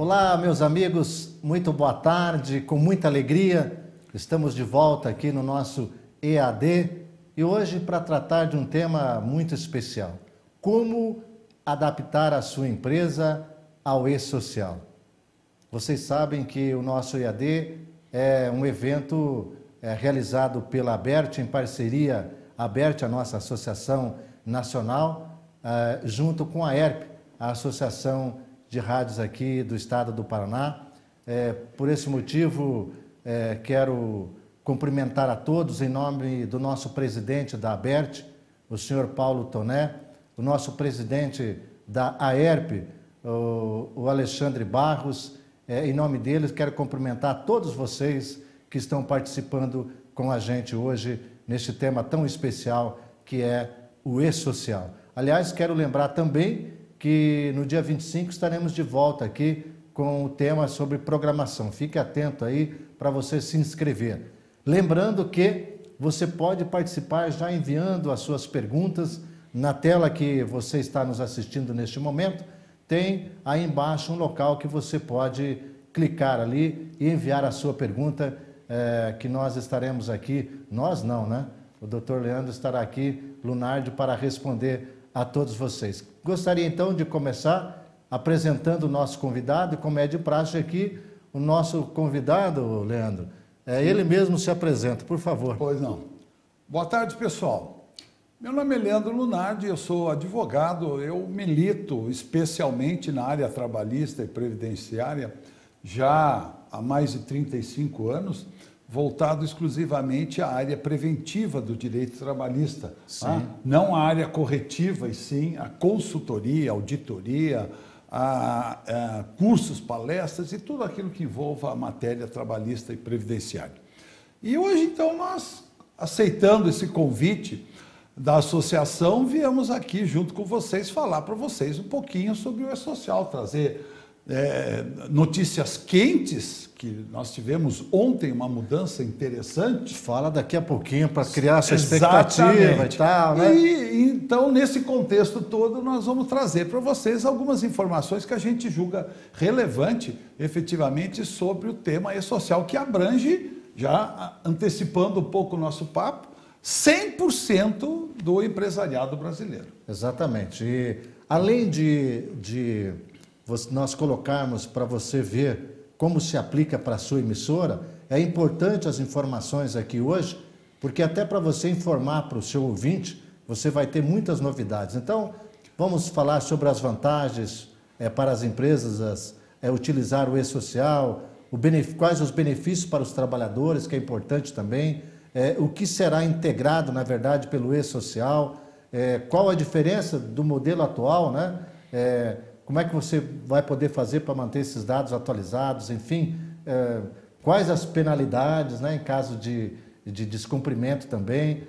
Olá, meus amigos, muito boa tarde, com muita alegria. Estamos de volta aqui no nosso EAD e hoje para tratar de um tema muito especial. Como adaptar a sua empresa ao e-social. Vocês sabem que o nosso EAD é um evento realizado pela ABERT, em parceria, a ABERT, a nossa Associação Nacional, junto com a ERP, a Associação de Rádios aqui do Estado do Paraná. Por esse motivo, quero cumprimentar a todos em nome do nosso presidente da ABERT, o senhor Paulo Toné, o nosso presidente da AERP, o Alexandre Barros. Em nome deles, quero cumprimentar todos vocês que estão participando com a gente hoje neste tema tão especial que é o e-social. Aliás, quero lembrar também que no dia 25 estaremos de volta aqui com o tema sobre programação. Fique atento aí para você se inscrever. Lembrando que você pode participar já enviando as suas perguntas na tela que você está nos assistindo neste momento. Tem aí embaixo um local que você pode clicar ali e enviar a sua pergunta, que nós estaremos aqui, nós não, né? O Dr. Leandro estará aqui, Lunardi, para responder a todos vocês. Gostaria então de começar apresentando o nosso convidado, e como é de praxe aqui, o nosso convidado, Leandro, ele mesmo se apresenta, por favor. Pois não. Boa tarde, pessoal. Meu nome é Leandro Lunardi, eu sou advogado, eu milito especialmente na área trabalhista e previdenciária já há mais de 35 anos, voltado exclusivamente à área preventiva do direito trabalhista. Tá? Não a área corretiva, e sim a consultoria, auditoria, cursos, palestras e tudo aquilo que envolva a matéria trabalhista e previdenciária. E hoje, então, nós, aceitando esse convite da associação, viemos aqui junto com vocês falar para vocês um pouquinho sobre o e-social, trazer notícias quentes, que nós tivemos ontem uma mudança interessante. Fala daqui a pouquinho para criar essa expectativa e tal, né? E então, nesse contexto todo, nós vamos trazer para vocês algumas informações que a gente julga relevante, efetivamente, sobre o tema e-social, que abrange, já antecipando um pouco o nosso papo, 100% do empresariado brasileiro. Exatamente. E além de nós colocarmos para você ver como se aplica para a sua emissora, é importante as informações aqui hoje, porque até para você informar para o seu ouvinte, você vai ter muitas novidades. Então, vamos falar sobre as vantagens para as empresas utilizar o e-social, quais os benefícios para os trabalhadores, que é importante também, o que será integrado, na verdade, pelo e-social, qual a diferença do modelo atual, né? Como é que você vai poder fazer para manter esses dados atualizados, enfim, quais as penalidades, né, em caso de descumprimento também,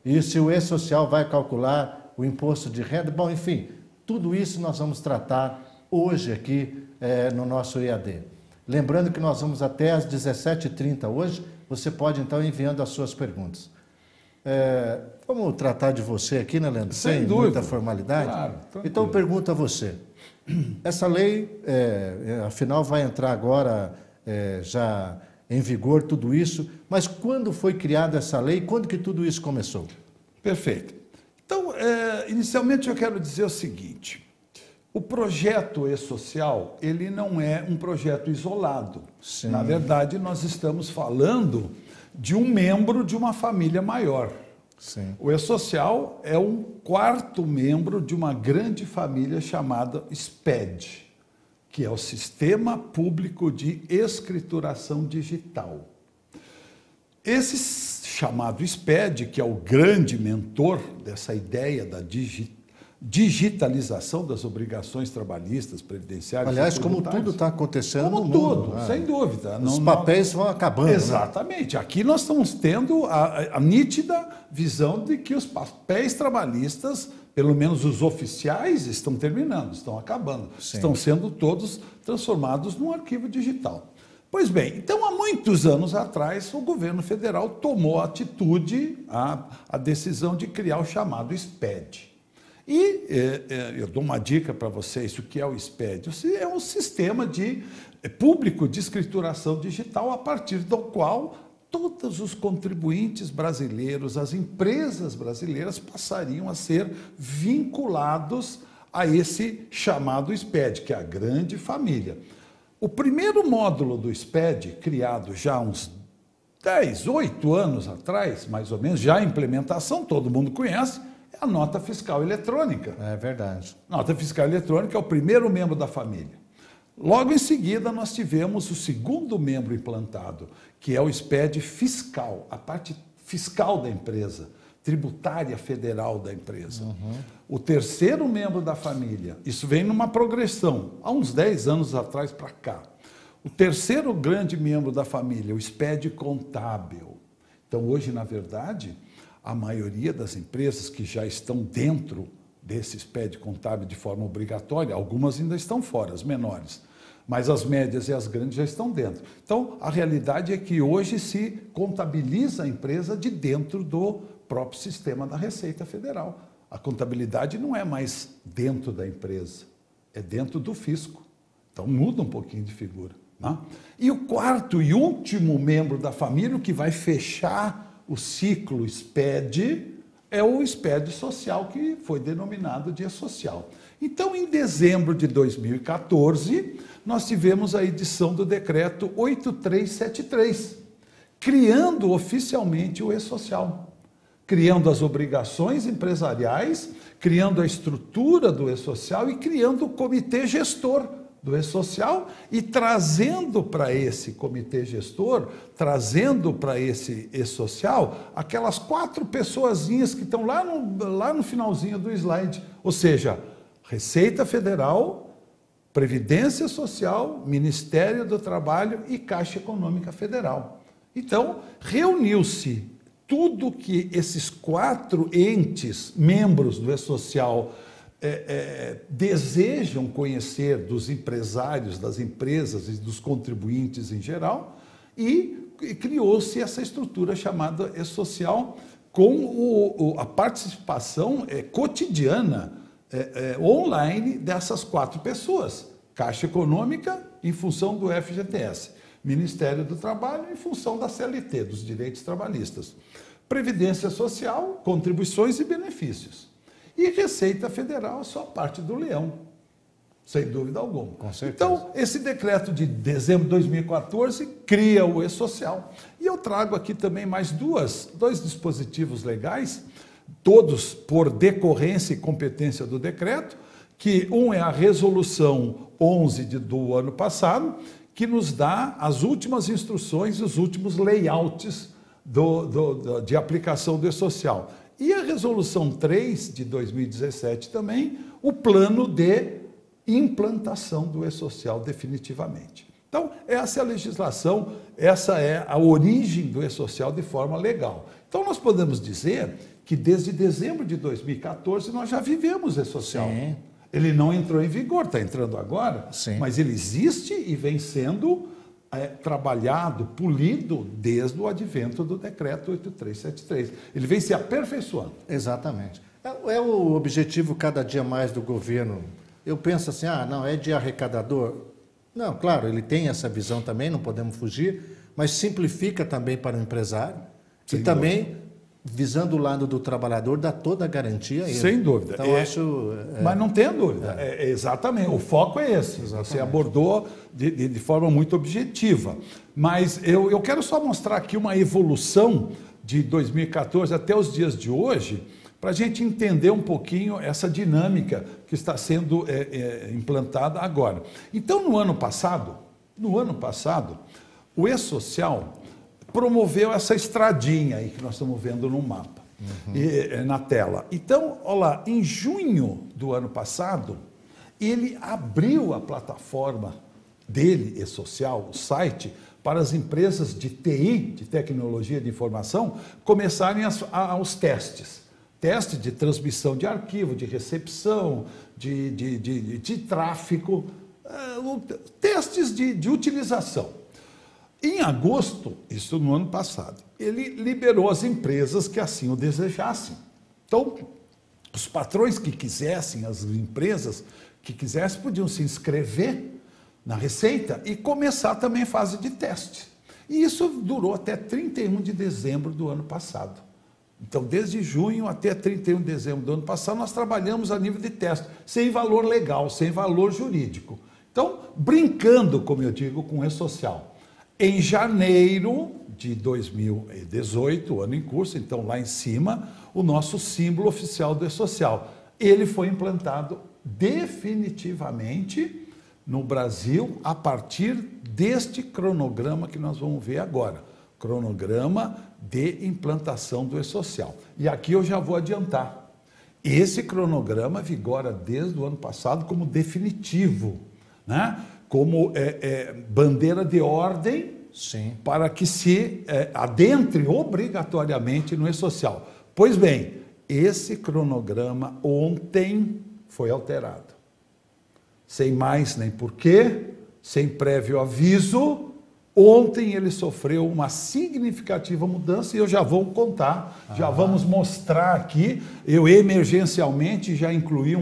e se o e-social vai calcular o imposto de renda, bom, enfim, tudo isso nós vamos tratar hoje aqui no nosso EAD. Lembrando que nós vamos até às 17h30 hoje, você pode então enviando as suas perguntas. Vamos tratar de você aqui, né, Leandro? Sem dúvida. Muita formalidade. Claro, então, eu pergunto a você. Essa lei, afinal, vai entrar agora já em vigor, tudo isso, mas quando foi criada essa lei? Quando que tudo isso começou? Perfeito. Então, inicialmente eu quero dizer o seguinte: o projeto e-social, ele não é um projeto isolado. Sim. Na verdade, nós estamos falando de um membro de uma família maior. Sim. O e-social é um quarto membro de uma grande família chamada SPED, que é o Sistema Público de Escrituração Digital. Esse chamado SPED, que é o grande mentor dessa ideia da digitalização das obrigações trabalhistas, previdenciárias. Aliás, como tudo está acontecendo no mundo. Como tudo, sem dúvida. Os papéis vão acabando. Exatamente. Né? Aqui nós estamos tendo a nítida visão de que os papéis trabalhistas, pelo menos os oficiais, estão terminando, estão acabando. Sim. Estão sendo todos transformados num arquivo digital. Pois bem, então há muitos anos atrás o governo federal tomou a atitude, a decisão de criar o chamado SPED. E eu dou uma dica para vocês, o que é o SPED? É um sistema público de escrituração digital a partir do qual todos os contribuintes brasileiros, as empresas brasileiras passariam a ser vinculados a esse chamado SPED, que é a grande família. O primeiro módulo do SPED, criado já há uns 8 anos atrás, mais ou menos, já em implementação, todo mundo conhece, é a nota fiscal eletrônica. É verdade. Nota fiscal eletrônica é o primeiro membro da família. Logo em seguida, nós tivemos o segundo membro implantado, que é o SPED fiscal, a parte fiscal da empresa, tributária federal da empresa. O terceiro membro da família, isso vem numa progressão, há uns 10 anos atrás para cá. O terceiro grande membro da família, o SPED contábil. Então, hoje, na verdade, a maioria das empresas que já estão dentro desse SPED contábil de forma obrigatória, algumas ainda estão fora, as menores, mas as médias e as grandes já estão dentro. Então, a realidade é que hoje se contabiliza a empresa de dentro do próprio sistema da Receita Federal. A contabilidade não é mais dentro da empresa, é dentro do fisco. Então, muda um pouquinho de figura, né? E o quarto e último membro da família, o que vai fechar o ciclo SPED, é o SPED social, que foi denominado de E-Social. Então, em dezembro de 2014, nós tivemos a edição do decreto 8373, criando oficialmente o E-Social, criando as obrigações empresariais, criando a estrutura do E-Social e criando o comitê gestor do E-Social e trazendo para esse comitê gestor, trazendo para esse E-Social, aquelas 4 pessoazinhas que estão lá no finalzinho do slide, ou seja, Receita Federal, Previdência Social, Ministério do Trabalho e Caixa Econômica Federal. Então, reuniu-se tudo que esses 4 entes, membros do E-Social, desejam conhecer dos empresários, das empresas e dos contribuintes em geral, e criou-se essa estrutura chamada E-Social com a participação cotidiana, online dessas 4 pessoas. Caixa Econômica, em função do FGTS. Ministério do Trabalho, em função da CLT, dos direitos trabalhistas. Previdência Social, contribuições e benefícios. E Receita Federal, só parte do leão, sem dúvida alguma. Com certeza. Então, esse decreto de dezembro de 2014 cria o E-Social. E eu trago aqui também mais dois dispositivos legais, todos por decorrência e competência do decreto, que um é a Resolução 11 do ano passado, que nos dá as últimas instruções, os últimos layouts de aplicação do E-Social. E a Resolução 3 de 2017 também, o plano de implantação do E-Social definitivamente. Então, essa é a legislação, essa é a origem do E-Social de forma legal. Então, nós podemos dizer que desde dezembro de 2014 nós já vivemos E-Social. Sim. Ele não entrou em vigor, está entrando agora, Sim. mas ele existe e vem sendo trabalhado, polido desde o advento do decreto 8373. Ele vem se aperfeiçoando. Exatamente. É o objetivo cada dia mais do governo. Eu penso assim, não, é de arrecadador. Não, claro, ele tem essa visão também, não podemos fugir, mas simplifica também para o empresário e também, visando o lado do trabalhador, dá toda a garantia a ele. Sem dúvida. Então, acho... Mas não tenha dúvida. Exatamente. O foco é esse. Exatamente. Você abordou de forma muito objetiva. Mas eu quero só mostrar aqui uma evolução de 2014 até os dias de hoje, para a gente entender um pouquinho essa dinâmica que está sendo implantada agora. Então, no ano passado, o E-Social promoveu essa estradinha aí que nós estamos vendo no mapa, na tela. Então, olha lá, em junho do ano passado, ele abriu a plataforma dele, E-Social, o site, para as empresas de TI, de tecnologia de informação, começarem os testes. Teste de transmissão de arquivo, de recepção, de tráfego, testes de utilização. Em agosto, isso no ano passado, ele liberou as empresas que assim o desejassem. Então, Os patrões que quisessem, as empresas que quisessem, podiam se inscrever na Receita e começar também a fase de teste. E isso durou até 31 de dezembro do ano passado. Então, desde junho até 31 de dezembro do ano passado, nós trabalhamos a nível de teste, sem valor legal, sem valor jurídico. Então, brincando, como eu digo, com o E-Social. Em janeiro de 2018, ano em curso, então lá em cima, o nosso símbolo oficial do E-Social. Ele foi implantado definitivamente no Brasil a partir deste cronograma que nós vamos ver agora. Cronograma de implantação do E-Social. E aqui eu já vou adiantar. Esse cronograma vigora desde o ano passado como definitivo, né? Como bandeira de ordem. Sim. Para que se adentre obrigatoriamente no E-Social. Pois bem, esse cronograma ontem foi alterado. Sem mais nem porquê, sem prévio aviso, ontem ele sofreu uma significativa mudança e eu já vou contar, já vamos mostrar aqui. Eu emergencialmente já incluí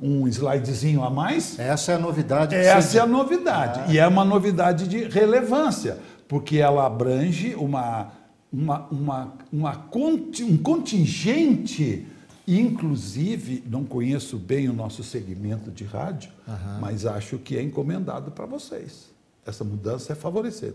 um slidezinho a mais. Essa é a novidade. Essa é a novidade. E é uma novidade de relevância, porque ela abrange um contingente, inclusive, não conheço bem o nosso segmento de rádio, mas acho que é encomendado para vocês. Essa mudança é favorecer.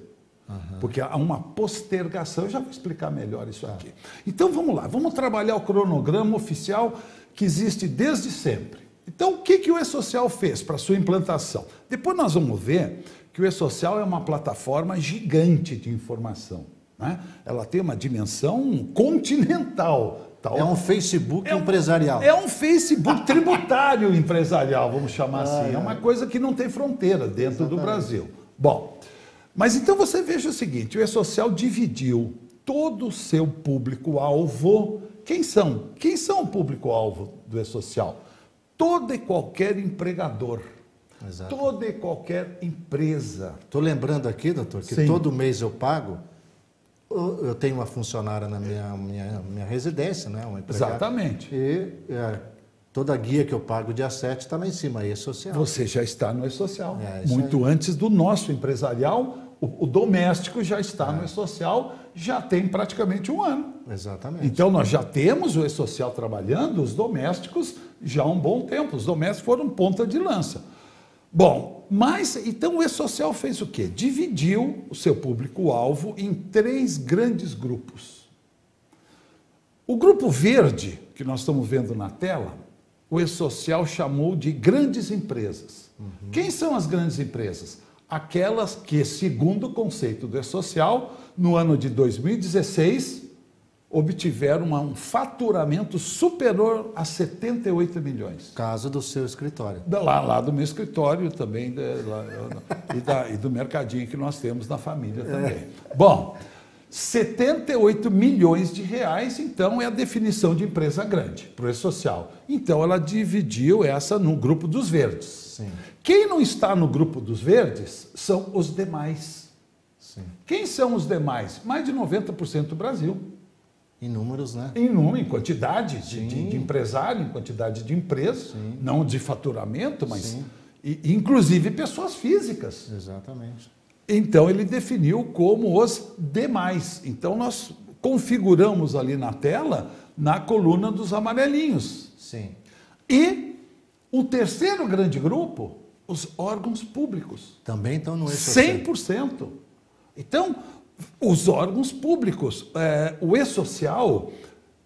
Porque há uma postergação, eu já vou explicar melhor isso aqui. Então vamos lá, vamos trabalhar o cronograma oficial que existe desde sempre. Então, o que o E-Social fez para a sua implantação? Depois nós vamos ver que o E-Social é uma plataforma gigante de informação, né? Ela tem uma dimensão continental. É um Facebook empresarial. É um Facebook tributário empresarial, vamos chamar assim. É uma coisa que não tem fronteira dentro do Brasil. Bom, mas então você veja o seguinte, o E-Social dividiu todo o seu público-alvo. Quem são? Quem são o público-alvo do E-Social? Todo e qualquer empregador, toda e qualquer empresa. Estou lembrando aqui, doutor, que todo mês eu pago, eu tenho uma funcionária na minha residência, né? Uma empregada. Exatamente. E toda a guia que eu pago dia 7 está lá em cima, E-Social. Você já está no E-Social. Muito antes do nosso empresarial, o doméstico já está no E-Social, já tem praticamente um ano. Exatamente. Então, nós já temos o E-Social trabalhando, os domésticos já há um bom tempo. Os domésticos foram ponta de lança. Bom, mas então o E-Social fez o quê? Dividiu o seu público-alvo em 3 grandes grupos. O grupo verde, que nós estamos vendo na tela, o E-Social chamou de grandes empresas. Quem são as grandes empresas? Aquelas que, segundo o conceito do E-Social, no ano de 2016, obtiveram um faturamento superior a 78 milhões. Caso do seu escritório. Lá do meu escritório também, e do mercadinho que nós temos na família também. Bom, 78 milhões de reais, então, é a definição de empresa grande para o E-Social. Então, ela dividiu essa no grupo dos verdes. Sim. Quem não está no grupo dos verdes são os demais. Sim. Quem são os demais? Mais de 90% do Brasil. Em números, né? Em quantidade de empresário, em quantidade de empresas, não de faturamento, mas inclusive pessoas físicas. Exatamente. Então ele definiu como os demais. Então nós configuramos ali na tela, na coluna dos amarelinhos. Sim. E o terceiro grande grupo, os órgãos públicos. Também estão no E-Social. 100%. Então, os órgãos públicos, o E-Social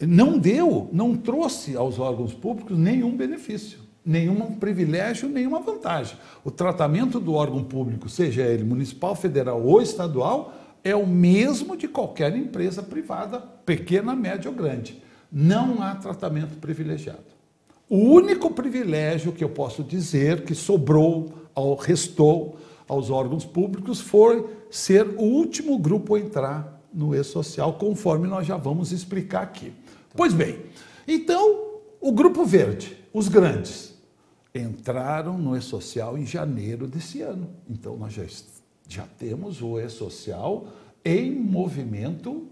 não trouxe aos órgãos públicos nenhum benefício, nenhum privilégio, nenhuma vantagem. O tratamento do órgão público, seja ele municipal, federal ou estadual, é o mesmo de qualquer empresa privada, pequena, média ou grande. Não há tratamento privilegiado. O único privilégio que eu posso dizer que restou aos órgãos públicos foi ser o último grupo a entrar no E-Social, conforme nós já vamos explicar aqui. Pois bem, então, o Grupo Verde, os grandes, entraram no E-Social em janeiro desse ano. Então, nós já temos o E-Social em movimento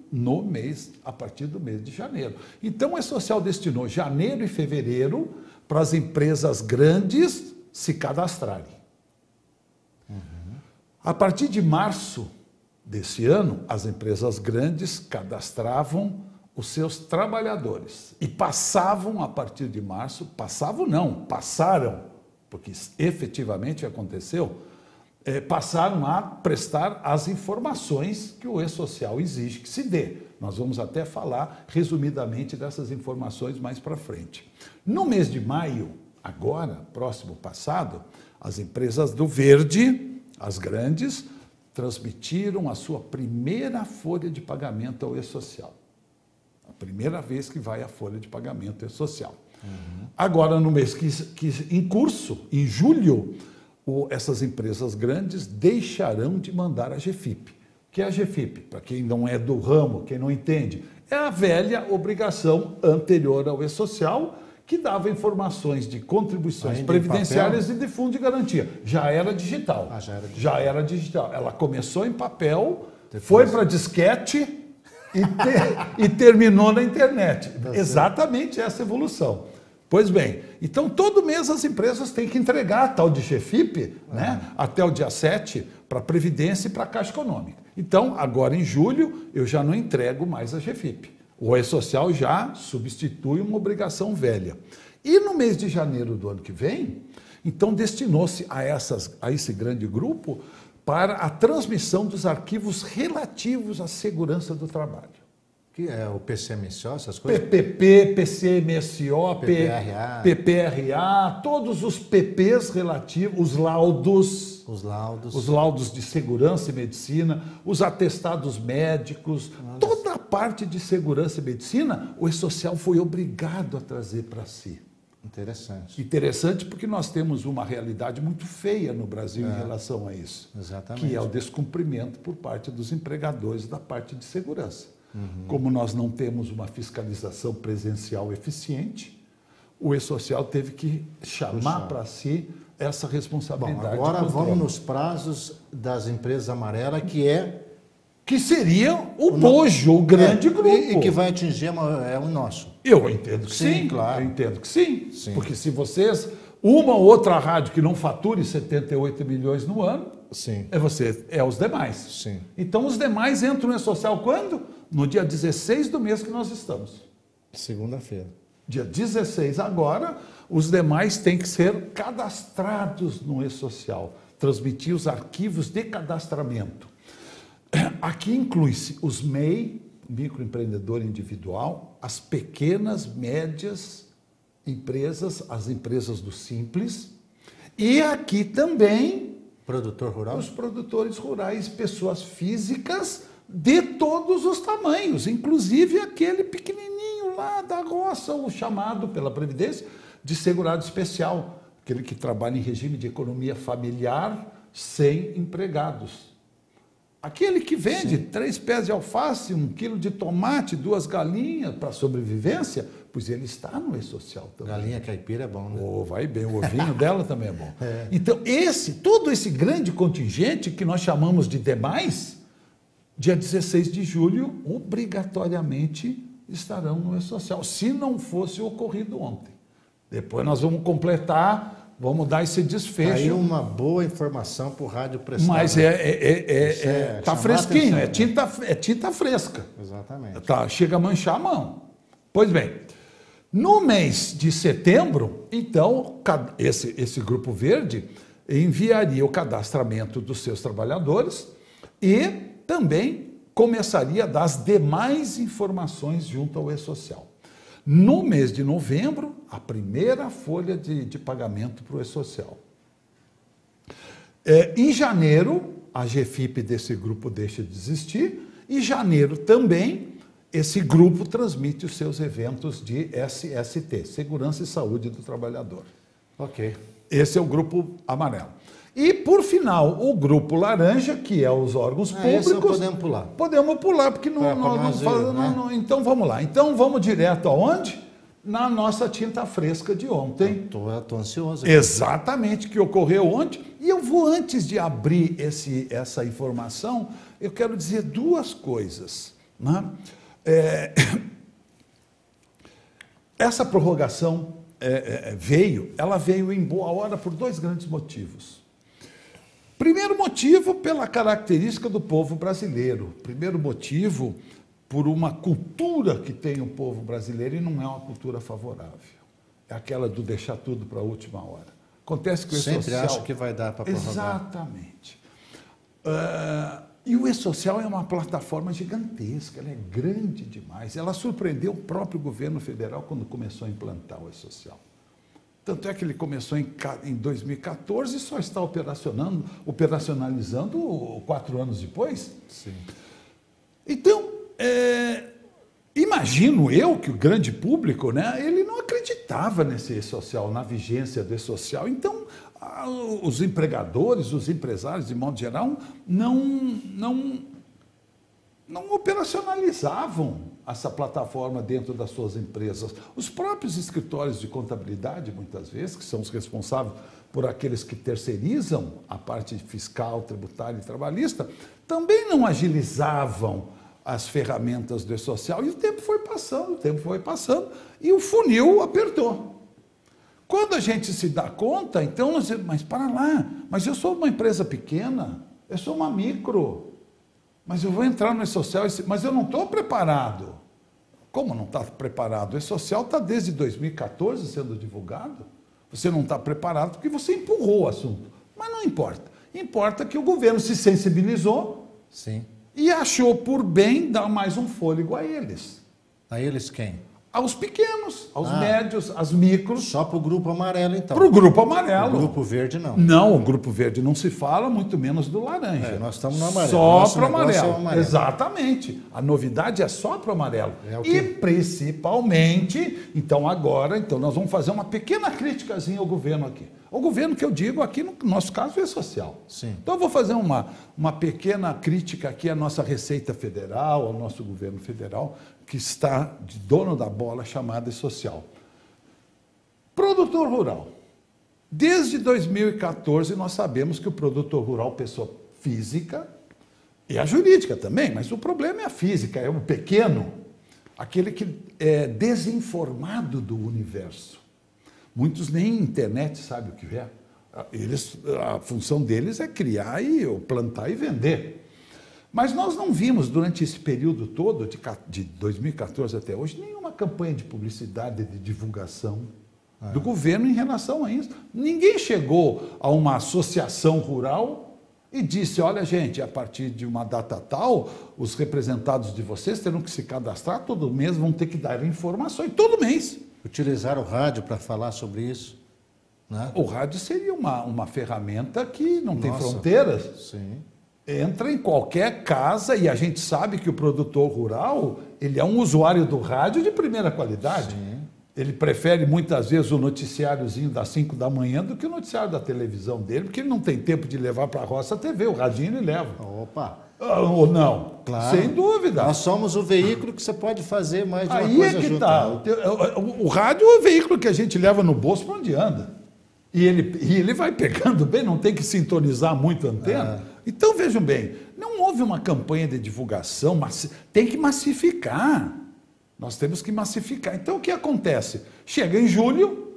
a partir do mês de janeiro. Então, o E-Social destinou janeiro e fevereiro para as empresas grandes se cadastrarem. A partir de março desse ano, as empresas grandes cadastravam os seus trabalhadores e passavam, a partir de março, passaram, porque efetivamente aconteceu, passaram a prestar as informações que o E-Social exige que se dê. Nós vamos até falar resumidamente dessas informações mais para frente. No mês de maio, agora, próximo passado, as empresas do Verde, as grandes, transmitiram a sua primeira folha de pagamento ao E-Social. A primeira vez que vai a folha de pagamento E-Social. Agora, no mês em curso, em julho, essas empresas grandes deixarão de mandar a GFIP. O que é a GFIP? Para quem não é do ramo, quem não entende, é a velha obrigação anterior ao E-Social, que dava informações de contribuições previdenciárias e de fundo de garantia. Já era digital. Já era digital. Ela começou em papel, foi para disquete e terminou na internet. Exatamente essa evolução. Pois bem, então todo mês as empresas têm que entregar a tal de GFIP, né, até o dia 7, para a Previdência e para a Caixa Econômica. Então, agora em julho, eu já não entrego mais a GFIP. O E-Social já substitui uma obrigação velha. E no mês de janeiro do ano que vem, então destinou-se a esse grande grupo para a transmissão dos arquivos relativos à segurança do trabalho. Que é o PCMSO, essas coisas? PPP, PCMSO, PPRA. PPRA, todos os PPs relativos, os laudos de segurança e medicina, os atestados médicos, toda a parte de segurança e medicina, o E-Social foi obrigado a trazer para si. Interessante. Interessante porque nós temos uma realidade muito feia no Brasil em relação a isso. Exatamente. Que é o descumprimento por parte dos empregadores da parte de segurança. Como nós não temos uma fiscalização presencial eficiente, o E-Social teve que chamar para si essa responsabilidade. Bom, agora vamos nos prazos das empresas amarelas, que seria o bojo, o grande grupo. E que vai atingir o nosso. Eu entendo que sim, claro. Eu entendo que sim. Porque se vocês, uma ou outra rádio que não fature 78 milhões no ano, é os demais. Sim. Então os demais entram no E-Social quando? No dia 16 do mês que nós estamos. Segunda-feira. Dia 16 agora, os demais têm que ser cadastrados no E-Social, transmitir os arquivos de cadastramento. Aqui inclui-se os MEI, microempreendedor individual, as pequenas, médias empresas, as empresas do Simples, e aqui também produtor rural? Os produtores rurais, pessoas físicas de todos os tamanhos, inclusive aquele pequenininho lá da roça, o chamado pela Previdência de segurado especial, aquele que trabalha em regime de economia familiar sem empregados. Aquele que vende 3 pés de alface, 1 quilo de tomate, 2 galinhas para sobrevivência, pois ele está no E-Social também. Galinha caipira é bom, né? Vai bem, o ovinho dela também é bom. Então, todo esse grande contingente que nós chamamos de demais, dia 16 de julho, obrigatoriamente estarão no E-Social, se não fosse ocorrido ontem. Depois nós vamos completar, vamos dar esse desfecho. Aí uma boa informação para o rádio prestar. Mas tá fresquinho, é tinta fresca. Exatamente. Chega a manchar a mão. Pois bem, no mês de setembro, então, esse Grupo Verde enviaria o cadastramento dos seus trabalhadores e também começaria a dar as demais informações junto ao E-Social. No mês de novembro, a primeira folha de pagamento para o E-Social. Em janeiro, a GFIP desse grupo deixa de existir, e em janeiro também, esse grupo transmite os seus eventos de SST, Segurança e Saúde do Trabalhador. Ok. Esse é o grupo amarelo. E, por final, o grupo laranja, que é os órgãos públicos... podemos pular. Podemos pular, porque não... Então, vamos lá. Então, vamos direto aonde? na nossa tinta fresca de ontem. Estou ansioso. Exatamente, que ocorreu ontem. E eu vou, antes de abrir essa informação, eu quero dizer duas coisas. Né? Essa prorrogação ela veio em boa hora por dois grandes motivos. Primeiro motivo, pela característica do povo brasileiro. Primeiro motivo, por uma cultura que tem o povo brasileiro e não é uma cultura favorável. É aquela do deixar tudo para a última hora. Acontece que o sempre E-Social... acha que vai dar para prorrogar. Exatamente. E o E-Social é uma plataforma gigantesca, ela é grande demais. Ela surpreendeu o próprio governo federal quando começou a implantar o E-Social. Tanto é que ele começou em 2014 e só está operacionalizando 4 anos depois. Sim. Então, imagino eu que o grande público, né, ele não acreditava nesse E-Social, na vigência do E-Social. Então, os empregadores, os empresários, de modo geral, não operacionalizavam essa plataforma dentro das suas empresas. Os próprios escritórios de contabilidade, muitas vezes, que são os responsáveis por aqueles que terceirizam a parte fiscal, tributária e trabalhista, também não agilizavam as ferramentas do E-Social. E o tempo foi passando, e o funil apertou. Quando a gente se dá conta, então, nós dizemos, mas para lá, mas eu sou uma empresa pequena, eu sou uma micro, mas eu vou entrar no E-Social, mas eu não estou preparado. Como não está preparado? O E-Social está desde 2014 sendo divulgado. Você não está preparado porque você empurrou o assunto. Mas não importa. Importa que o governo se sensibilizou. Sim. E achou por bem dar mais um fôlego a eles. A eles quem? Aos pequenos, aos médios, às micros. Só para o Grupo Amarelo, então. Para o Grupo Amarelo. O Grupo Verde, não. Não, o Grupo Verde não se fala, muito menos do laranja. Nós estamos no amarelo. Só para o amarelo. É o amarelo. Exatamente. A novidade é só para o amarelo. E principalmente, então nós vamos fazer uma pequena criticazinha ao governo aqui. O governo que eu digo aqui, no nosso caso, é social. Sim. Então eu vou fazer uma pequena crítica aqui à nossa Receita Federal, ao nosso governo federal, que está de dono da bola chamada social. Produtor rural. Desde 2014 nós sabemos que o produtor rural, pessoa física, e a jurídica também, mas o problema é a física, é o pequeno, aquele que é desinformado do universo. Muitos nem internet sabem o que é. A função deles é criar, plantar e vender. Mas nós não vimos, durante esse período todo, de 2014 até hoje, nenhuma campanha de publicidade, de divulgação do governo em relação a isso. Ninguém chegou a uma associação rural e disse, olha, gente, a partir de uma data tal, os representados de vocês terão que se cadastrar, todo mês vão ter que dar informações, todo mês. Utilizar o rádio para falar sobre isso, né? O rádio seria uma ferramenta que não tem fronteiras. Sim. Entra em qualquer casa e a gente sabe que o produtor rural, ele é um usuário do rádio de primeira qualidade. Sim. Ele prefere muitas vezes o noticiáriozinho das 5 da manhã do que o noticiário da televisão dele, porque ele não tem tempo de levar para a roça a TV, o radinho ele leva. Opa! Ou não? Claro. Sem dúvida. Nós somos o veículo que você pode fazer mais de uma Aí coisa é que junto. está. O rádio é o veículo que a gente leva no bolso para onde anda. E ele vai pegando bem, não tem que sintonizar muito a antena. Então, vejam bem, não houve uma campanha de divulgação, mas tem que massificar. Nós temos que massificar. Então, o que acontece? Chega em julho,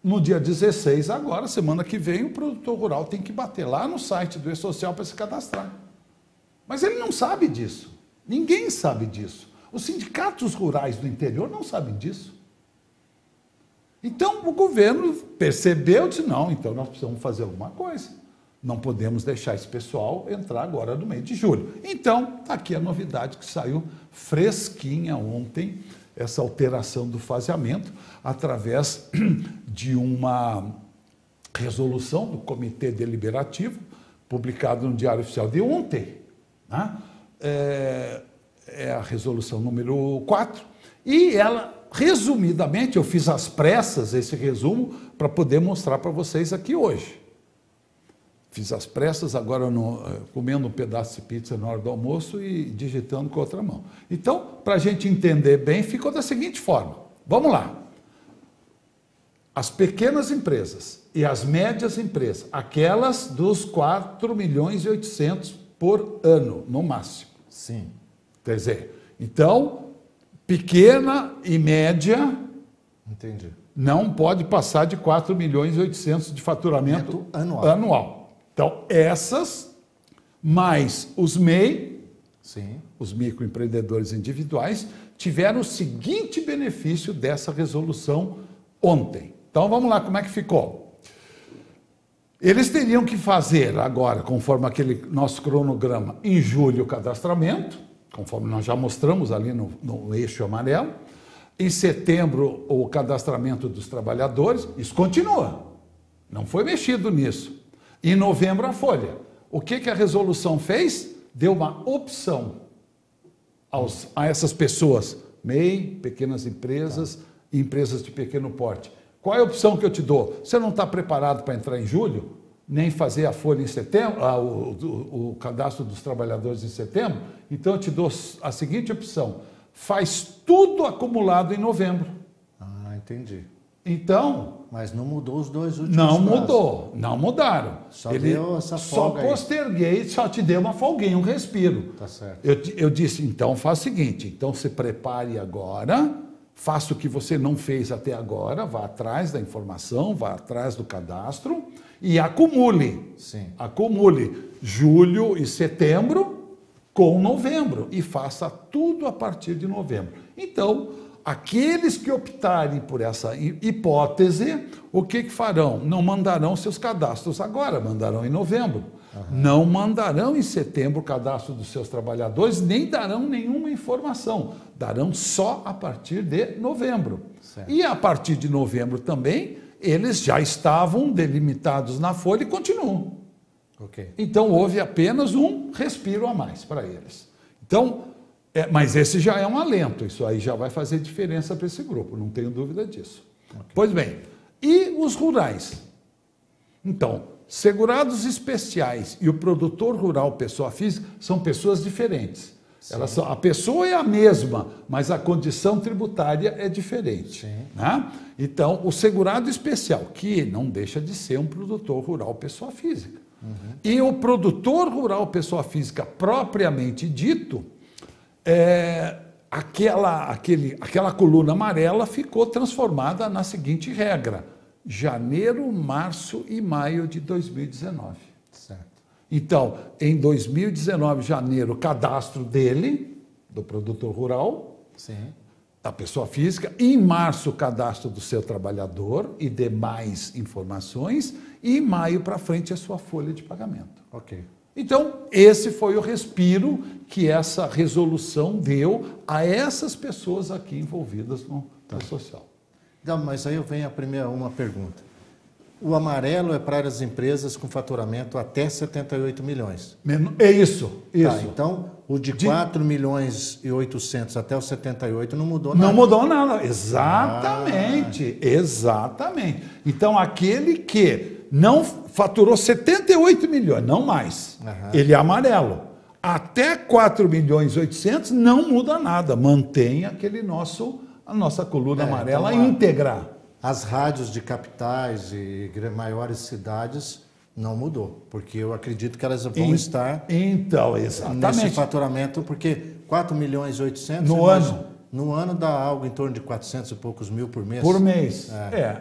no dia 16 agora, semana que vem, o produtor rural tem que bater lá no site do E-Social para se cadastrar. Mas ele não sabe disso. Ninguém sabe disso. Os sindicatos rurais do interior não sabem disso. Então, o governo percebeu e disse, não, então nós precisamos fazer alguma coisa. Não podemos deixar esse pessoal entrar agora no mês de julho. Então, está aqui a novidade que saiu fresquinha ontem, essa alteração do faseamento, através de uma resolução do Comitê Deliberativo, publicada no Diário Oficial de ontem. Né? É a resolução número 4. E ela, resumidamente, eu fiz às pressas esse resumo para poder mostrar para vocês aqui hoje. Fiz às pressas, agora comendo um pedaço de pizza na hora do almoço e digitando com a outra mão. Então, para a gente entender bem, ficou da seguinte forma. Vamos lá. as pequenas empresas e as médias empresas, aquelas dos 4 milhões e 800 por ano, no máximo. Sim. Quer dizer, então, pequena e média Entendi. não pode passar de 4 milhões e 800 de faturamento anual. Então, essas, mais os MEI, sim, os microempreendedores individuais, tiveram o seguinte benefício dessa resolução ontem. Então, vamos lá, como é que ficou? Eles teriam que fazer agora, conforme aquele nosso cronograma, em julho o cadastramento, conforme nós já mostramos ali no eixo amarelo. Em setembro, o cadastramento dos trabalhadores. Isso continua. Não foi mexido nisso. Em novembro, a folha. O que a resolução fez? Deu uma opção a essas pessoas, MEI, pequenas empresas e empresas de pequeno porte. Qual é a opção que eu te dou? Você não está preparado para entrar em julho, nem fazer a folha em setembro, o cadastro dos trabalhadores em setembro? Então eu te dou a seguinte opção: faz tudo acumulado em novembro. Ah, entendi. Então... Mas não mudou os dois últimos Não prazos. mudou, não mudaram. Só deu essa folga. Só posterguei, só te dei uma folguinha, um respiro. Tá certo. Eu disse, então faz o seguinte, então se prepare agora, faça o que você não fez até agora, vá atrás da informação, vá atrás do cadastro e acumule. Sim. Acumule julho e setembro com novembro e faça tudo a partir de novembro. Então, aqueles que optarem por essa hipótese, o que farão? Não mandarão seus cadastros agora, mandarão em novembro. Uhum. Não mandarão em setembro o cadastro dos seus trabalhadores, nem darão nenhuma informação. Darão só a partir de novembro. Certo. E a partir de novembro também, eles já estavam delimitados na folha e continuam. Okay. Então, houve apenas um respiro a mais para eles. Então, mas esse já é um alento, isso aí já vai fazer diferença para esse grupo, não tenho dúvida disso. Okay. Pois bem, e os rurais? Então, segurados especiais e o produtor rural, pessoa física, são pessoas diferentes. A pessoa é a mesma, mas a condição tributária é diferente. Né? Então, o segurado especial, que não deixa de ser um produtor rural, pessoa física. Uhum. E o produtor rural, pessoa física, propriamente dito, aquela coluna amarela ficou transformada na seguinte regra: janeiro, março e maio de 2019. Certo. Então, em 2019, janeiro, cadastro dele, do produtor rural, sim, da pessoa física. Em março, cadastro do seu trabalhador e demais informações. E em maio para frente, a sua folha de pagamento. Ok. Então, esse foi o respiro que essa resolução deu a essas pessoas aqui envolvidas no social. Então, mas aí vem uma pergunta. O amarelo é para as empresas com faturamento até 78 milhões. É isso. Tá, então, o de 4 milhões e 800 até os 78 não mudou nada. Não mudou nada, exatamente, exatamente. Então, aquele que não faturou 78 milhões, não mais, ele é amarelo. Até 4 milhões e 800 não muda nada, mantém a nossa coluna amarela então, íntegra. As rádios de capitais e maiores cidades não mudou, porque eu acredito que elas vão estar então, exatamente, nesse faturamento, porque 4 milhões e 800 no ano dá algo em torno de 400 e poucos mil por mês. Por mês.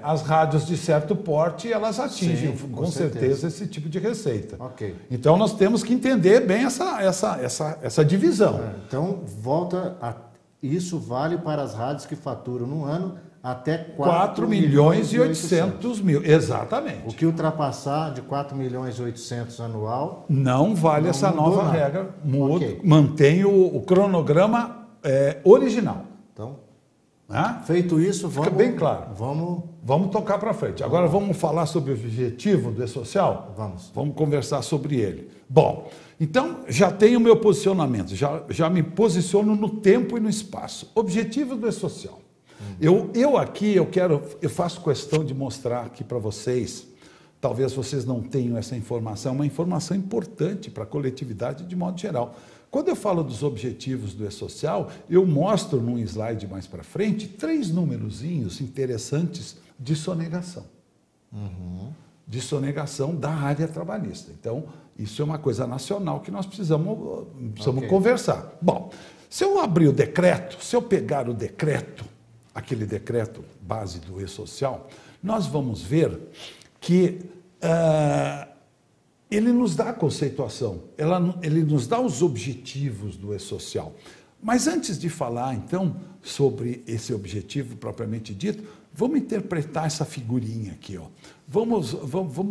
As rádios de certo porte, elas atingem, sim, com certeza, esse tipo de receita. Okay. Então, nós temos que entender bem essa divisão. Então, isso vale para as rádios que faturam no ano até 4 milhões e 800 mil. Exatamente. O que ultrapassar de 4 milhões e 800 anual... Não vale essa nova regra. Mantém o cronograma original. Então, feito isso, vamos... Fica bem claro. Vamos tocar para frente. Agora vamos falar sobre o objetivo do E-Social? Vamos conversar sobre ele. Bom, então já tenho o meu posicionamento, já me posiciono no tempo e no espaço. Objetivo do E-Social. Eu faço questão de mostrar aqui para vocês, talvez vocês não tenham essa informação, uma informação importante para a coletividade de modo geral. quando eu falo dos objetivos do E-Social, eu mostro num slide mais para frente 3 numerozinhos interessantes de sonegação. De sonegação da área trabalhista. Então, isso é uma coisa nacional que nós precisamos conversar. Bom, se eu abrir o decreto, se eu pegar o decreto, aquele decreto base do E-Social, nós vamos ver que ele nos dá a conceituação, ele nos dá os objetivos do E-Social. Mas antes de falar, então, sobre esse objetivo propriamente dito, vamos interpretar essa figurinha aqui, ó. Vamos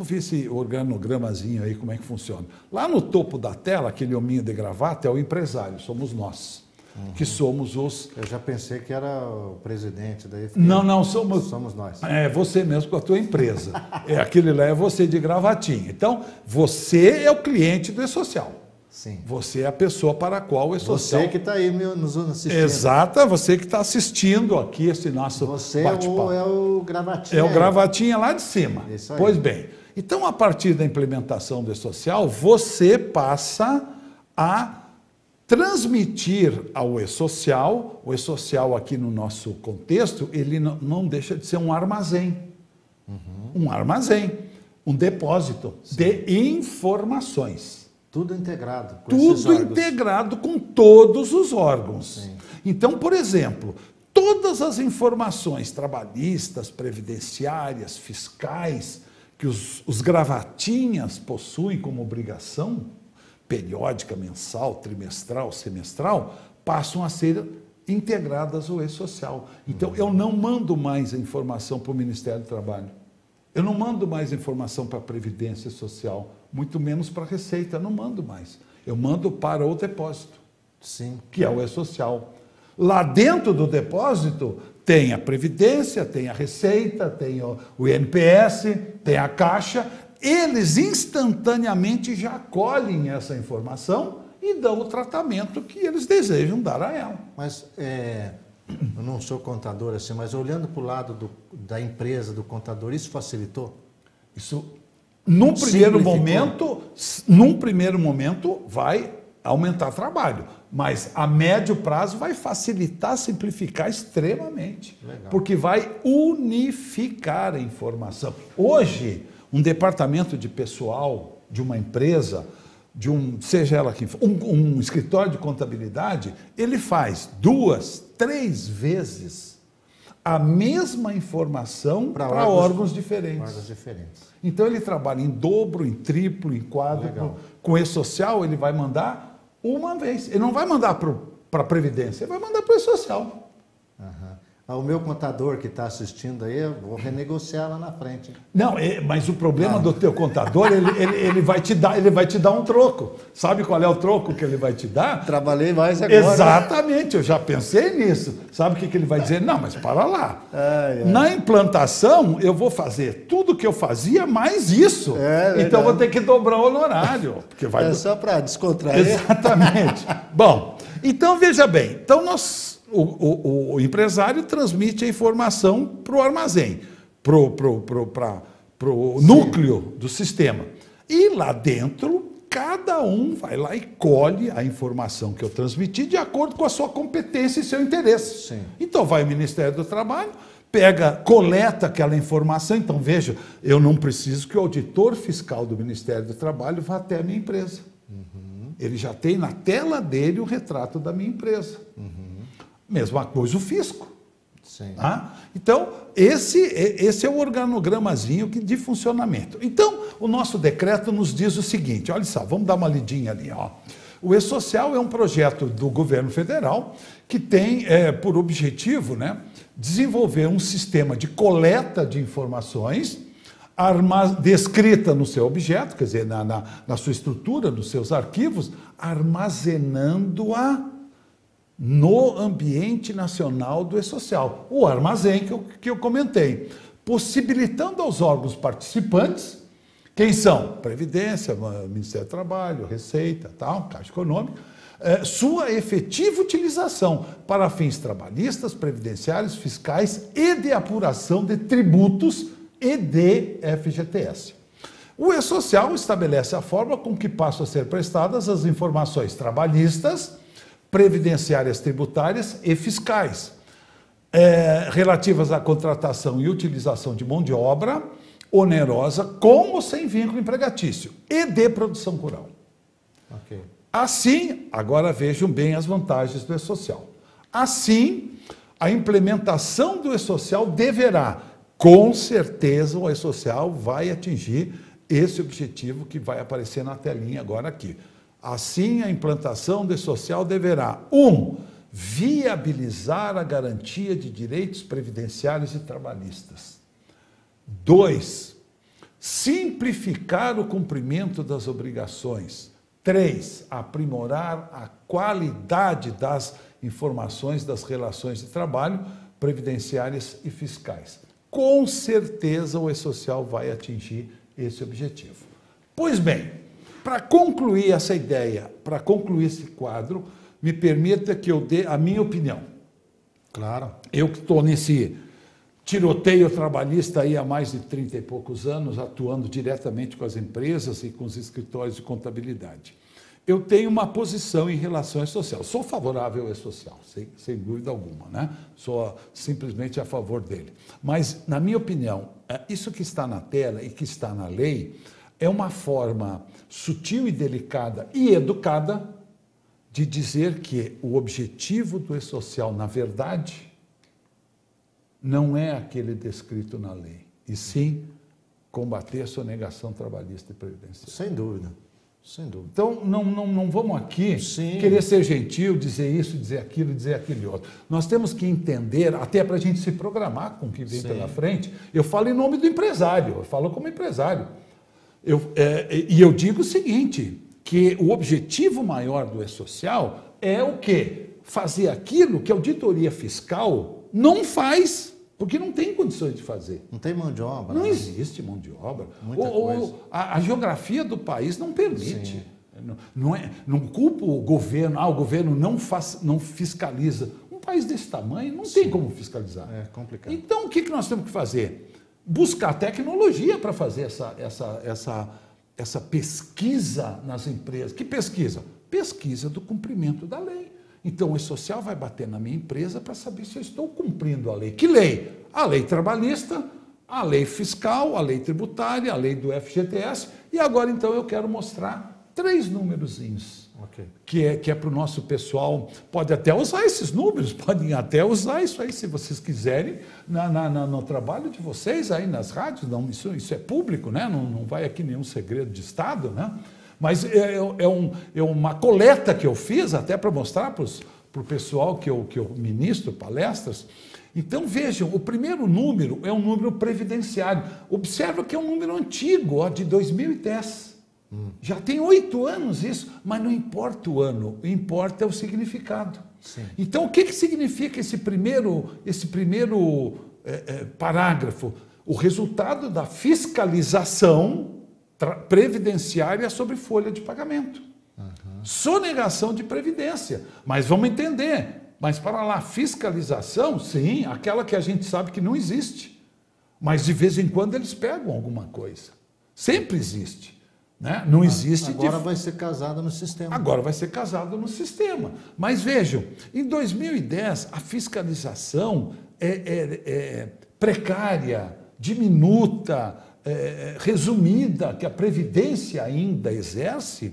ver esse organogramazinho aí, como é que funciona. Lá no topo da tela, aquele hominho de gravata, é o empresário, somos nós, que somos os... Eu já pensei que era o presidente, daí... Não, somos nós. É você mesmo com a tua empresa. Aquele lá é você de gravatinha. Então, você é o cliente do E-Social. Sim. Você é a pessoa para a qual o E-Social... Você que está aí nos assistindo. Exato, você que está assistindo aqui esse nosso bate-papo. Você é o gravatinha. É o gravatinha lá de cima. Isso aí. Pois bem, então a partir da implementação do E-Social, você passa a transmitir ao E-Social, o E-Social aqui no nosso contexto, ele não deixa de ser um armazém. Um armazém, um depósito de informações. Tudo integrado. Tudo integrado com todos os órgãos. Sim. Então, por exemplo, todas as informações trabalhistas, previdenciárias, fiscais, que os gravatinhas possuem como obrigação, periódica, mensal, trimestral, semestral, passam a ser integradas ao E-Social. Então, eu não mando mais a informação para o Ministério do Trabalho. Eu não mando mais informação para a Previdência Social, muito menos para a Receita, eu não mando mais. Eu mando para o depósito, sim, que é o E-Social. Lá dentro do depósito tem a Previdência, tem a Receita, tem o INPS, tem a Caixa. Eles instantaneamente já colhem essa informação e dão o tratamento que eles desejam dar a ela. Mas eu não sou contador assim, mas olhando para o lado da empresa, do contador, isso facilitou? Isso, num primeiro momento, vai aumentar trabalho, mas a médio prazo vai facilitar, simplificar extremamente. Legal. Porque vai unificar a informação. Hoje, um departamento de pessoal de uma empresa, seja ela quem for, um escritório de contabilidade, ele faz 2, 3 vezes a mesma informação para órgãos diferentes. Então ele trabalha em dobro, em triplo, em quádruplo. Legal. Com o E-Social ele vai mandar uma vez. Ele não vai mandar para a Previdência, ele vai mandar para o E-Social. O meu contador que está assistindo aí, eu vou renegociar lá na frente. Não, mas o problema do teu contador, ele vai te dar um troco. Sabe qual é o troco que ele vai te dar? Trabalhei mais agora. Exatamente, eu já pensei nisso. Sabe o que ele vai dizer? Não, mas para lá. Na implantação, eu vou fazer tudo que eu fazia, mais isso. Então, eu vou ter que dobrar o honorário. Porque vai só para descontrair. Exatamente. Bom, então veja bem. Então, o empresário transmite a informação para o armazém, para o núcleo do sistema. E lá dentro, cada um vai lá e colhe a informação que eu transmiti de acordo com a sua competência e seu interesse. Sim. Então vai o Ministério do Trabalho, coleta aquela informação. Então veja, eu não preciso que o auditor fiscal do Ministério do Trabalho vá até a minha empresa. Ele já tem na tela dele o retrato da minha empresa. Mesma coisa o fisco. Sim. Tá? Então, esse é o organogramazinho de funcionamento. Então, o nosso decreto nos diz o seguinte, olha só, vamos dar uma lidinha ali. Ó. O E-Social é um projeto do governo federal que tem por objetivo, né, desenvolver um sistema de coleta de informações descrita no seu objeto, quer dizer, na sua estrutura, nos seus arquivos, armazenando-a no ambiente nacional do E-Social, o armazém que eu comentei, possibilitando aos órgãos participantes, quem são? Previdência, Ministério do Trabalho, Receita, Caixa Econômica, sua efetiva utilização para fins trabalhistas, previdenciários, fiscais e de apuração de tributos e de FGTS. O E-Social estabelece a forma com que passam a ser prestadas as informações trabalhistas, previdenciárias, tributárias e fiscais, relativas à contratação e utilização de mão de obra onerosa, com ou sem vínculo empregatício, e de produção rural. Ok. Assim, agora vejam bem as vantagens do E-Social. Assim, a implementação do E-Social deverá, com certeza, o E-Social vai atingir esse objetivo que vai aparecer na telinha agora aqui. Assim, a implantação do E-Social deverá, 1. Viabilizar a garantia de direitos previdenciários e trabalhistas. 2. Simplificar o cumprimento das obrigações. 3. Aprimorar a qualidade das informações das relações de trabalho, previdenciárias e fiscais. Com certeza o E-Social vai atingir esse objetivo. Pois bem, para concluir essa ideia, para concluir esse quadro, me permita que eu dê a minha opinião. Claro. Eu que estou nesse tiroteio trabalhista aí há mais de 30 e poucos anos, atuando diretamente com as empresas e com os escritórios de contabilidade. Eu tenho uma posição em relação ao E-Social. Sou favorável ao E-Social, sem dúvida alguma, né? Sou simplesmente a favor dele. Mas, na minha opinião, isso que está na tela e que está na lei é uma forma sutil e delicada e educada de dizer que o objetivo do E-Social, na verdade, não é aquele descrito na lei, e sim combater a sonegação trabalhista e previdenciária. Sem dúvida. Sem dúvida. Então, não vamos aqui querer ser gentil, dizer isso, dizer aquele outro. Nós temos que entender, até para a gente se programar com o que vem pela frente. Eu falo em nome do empresário, eu falo como empresário. E eu digo o seguinte, que o objetivo maior do E-Social é o quê? Fazer aquilo que a auditoria fiscal não faz, porque não tem condições de fazer. Não tem mão de obra. Não existe mão de obra. Coisa. A geografia do país não permite. Não culpa o governo, o governo não fiscaliza. Um país desse tamanho não tem como fiscalizar. É complicado. Então, o que nós temos que fazer? Buscar tecnologia para fazer essa pesquisa nas empresas. Que pesquisa? Pesquisa do cumprimento da lei. Então, o E-Social vai bater na minha empresa para saber se eu estou cumprindo a lei. Que lei? A lei trabalhista, a lei fiscal, a lei tributária, a lei do FGTS. E agora, então, eu quero mostrar 3 númerozinhos. Okay. Que é para o nosso pessoal. Pode até usar esses números, podem até usar isso aí, se vocês quiserem, no trabalho de vocês aí nas rádios. Não, isso é público, né? Não vai aqui nenhum segredo de Estado, né? Mas é uma coleta que eu fiz até para mostrar para o pessoal que eu ministro palestras. Então, vejam, o primeiro número é um número previdenciário. Observa que é um número antigo, de 2010. Já tem 8 anos isso, mas não importa o ano, o que importa é o significado. Sim. Então, o que significa esse primeiro parágrafo? O resultado da fiscalização previdenciária sobre folha de pagamento. Sonegação de previdência. Mas vamos entender. Mas para lá, fiscalização, sim, aquela que a gente sabe que não existe. Mas de vez em quando eles pegam alguma coisa. Sempre existe. Né? Não existe. Agora vai ser casado no sistema. Agora vai ser casado no sistema. Mas vejam, em 2010, a fiscalização é precária, diminuta, resumida, que a Previdência ainda exerce,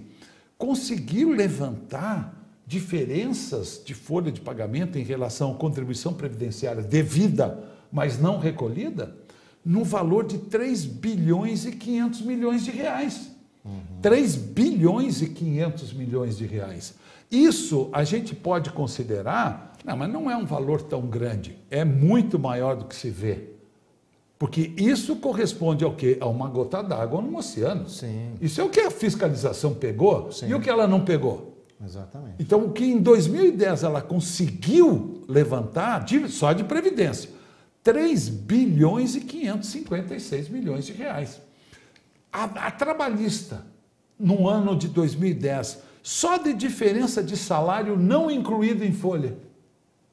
conseguiu levantar diferenças de folha de pagamento em relação à contribuição previdenciária devida, mas não recolhida, no valor de 3 bilhões e 500 milhões de reais. 3 bilhões e 500 milhões de reais. Isso a gente pode considerar, mas não é um valor tão grande, é muito maior do que se vê. Porque isso corresponde ao quê? A uma gota d'água no oceano. Sim. Isso é o que a fiscalização pegou. Sim. E o que ela não pegou. Exatamente. Então, o que em 2010 ela conseguiu levantar, só de Previdência, 3 bilhões e 556 milhões de reais. A trabalhista, no ano de 2010, só de diferença de salário não incluído em folha.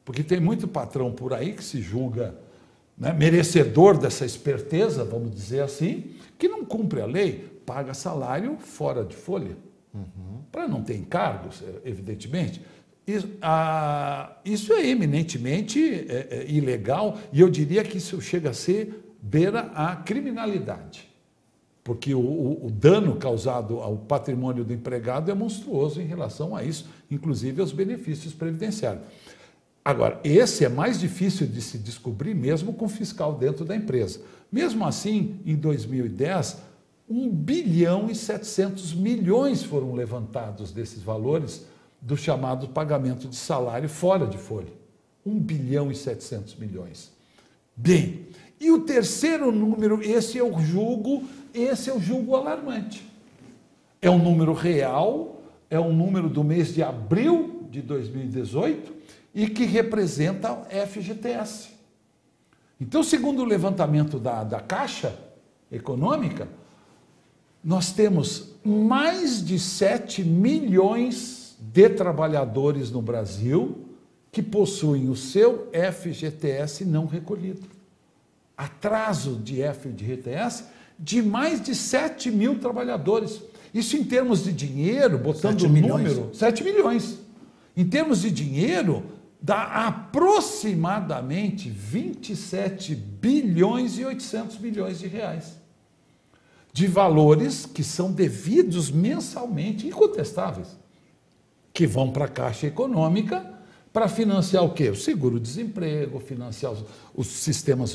Porque tem muito patrão por aí que se julga, né, merecedor dessa esperteza, vamos dizer assim, que não cumpre a lei, paga salário fora de folha, para não ter encargos, evidentemente. Isso é eminentemente ilegal, e eu diria que isso chega a ser beira a criminalidade, porque o dano causado ao patrimônio do empregado é monstruoso em relação a isso, inclusive aos benefícios previdenciários. Agora, esse é mais difícil de se descobrir mesmo com fiscal dentro da empresa. Mesmo assim, em 2010, 1 bilhão e 700 milhões foram levantados desses valores do chamado pagamento de salário fora de folha. 1 bilhão e 700 milhões. Bem, e o terceiro número, esse eu julgo alarmante. É um número real, é um número do mês de abril de 2018 e que representa o FGTS. Então, segundo o levantamento da Caixa Econômica, nós temos mais de 7 milhões de trabalhadores no Brasil que possuem o seu FGTS não recolhido. Atraso de FGTS de mais de 7 mil trabalhadores. Isso em termos de dinheiro, botando o número... 7 milhões. Em termos de dinheiro, dá aproximadamente 27 bilhões e 800 milhões de reais. De valores que são devidos mensalmente, incontestáveis, que vão para a Caixa Econômica para financiar o quê? O seguro-desemprego, financiar os sistemas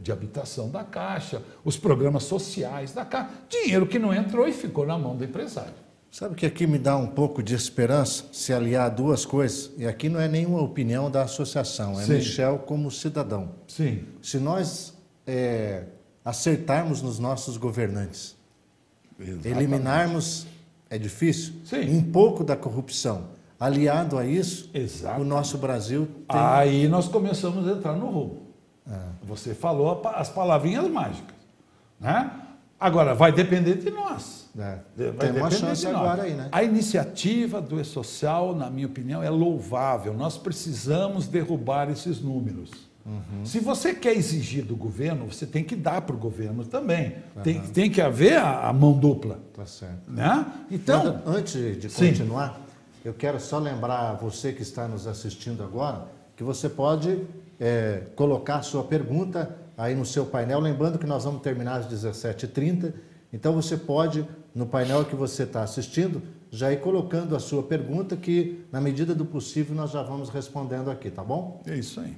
de habitação da Caixa, os programas sociais da Caixa, dinheiro que não entrou e ficou na mão do empresário. Sabe que aqui me dá um pouco de esperança se aliar a duas coisas, e aqui não é nenhuma opinião da associação, é Michel como cidadão. Sim. Se nós acertarmos nos nossos governantes, eliminarmos, é difícil, um pouco da corrupção, aliado a isso, o nosso Brasil tem... Aí nós começamos a entrar no rumo. Você falou as palavrinhas mágicas, né? Agora, vai depender de nós. Tem uma chance agora aí, né? A iniciativa do E-Social, na minha opinião, é louvável. Nós precisamos derrubar esses números. Se você quer exigir do governo, você tem que dar para o governo também. Tem que haver a mão dupla. Tá certo. Né? Então, antes de continuar, eu quero só lembrar a você que está nos assistindo agora que você pode colocar a sua pergunta aí no seu painel, lembrando que nós vamos terminar às 17h30, então você pode, no painel que você está assistindo, já ir colocando a sua pergunta, que na medida do possível nós já vamos respondendo aqui, tá bom? É isso aí.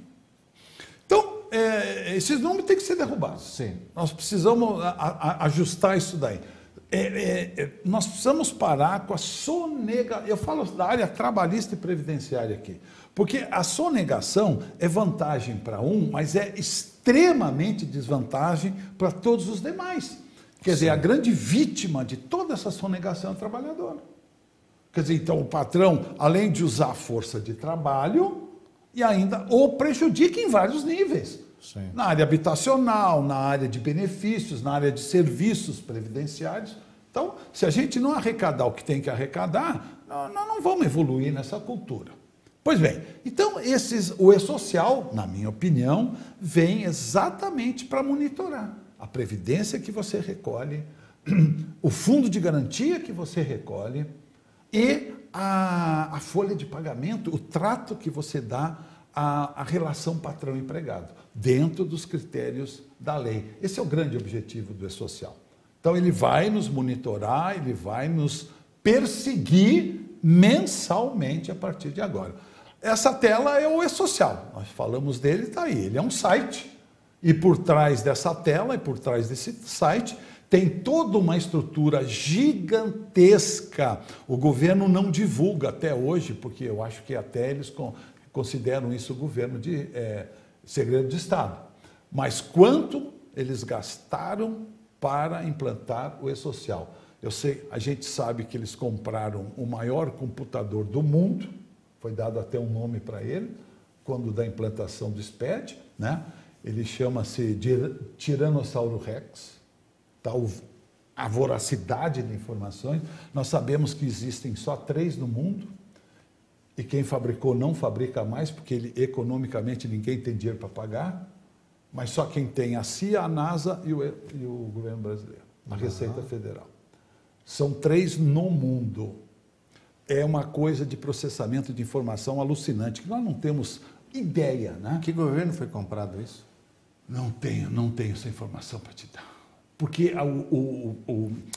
Então, esses números têm que ser derrubados. Sim. Nós precisamos ajustar isso daí. Nós precisamos parar com a sonegação. Eu falo da área trabalhista e previdenciária aqui, porque a sonegação é vantagem para um, mas é extremamente desvantagem para todos os demais. Quer dizer, a grande vítima de toda essa sonegação é o trabalhador. Quer dizer, então o patrão, além de usar a força de trabalho, e ainda o prejudica em vários níveis. Sim. Na área habitacional, na área de benefícios, na área de serviços previdenciários. Então, se a gente não arrecadar o que tem que arrecadar, nós não vamos evoluir nessa cultura. Pois bem, então o E-Social, na minha opinião, vem exatamente para monitorar a previdência que você recolhe, o fundo de garantia que você recolhe e a folha de pagamento, o trato que você dá à relação patrão-empregado, dentro dos critérios da lei. Esse é o grande objetivo do E-Social. Então, ele vai nos monitorar, ele vai nos perseguir mensalmente a partir de agora. Essa tela é o E-Social, nós falamos dele, está aí, ele é um site, e por trás dessa tela, e por trás desse site, tem toda uma estrutura gigantesca. O governo não divulga até hoje, porque eu acho que até eles consideram isso governo de segredo de Estado. Mas quanto eles gastaram para implantar o E-Social? A gente sabe que eles compraram o maior computador do mundo, foi dado até um nome para ele, quando da implantação do SPED, né? Ele chama-se Tiranossauro Rex, a voracidade de informações. Nós sabemos que existem só 3 no mundo, e quem fabricou não fabrica mais, porque economicamente ninguém tem dinheiro para pagar, mas só quem tem a CIA, a NASA e o governo brasileiro. na Receita Federal. São 3 no mundo. É uma coisa de processamento de informação alucinante, que nós não temos ideia, né? Que governo foi comprado isso? Não tenho essa informação para te dar. Porque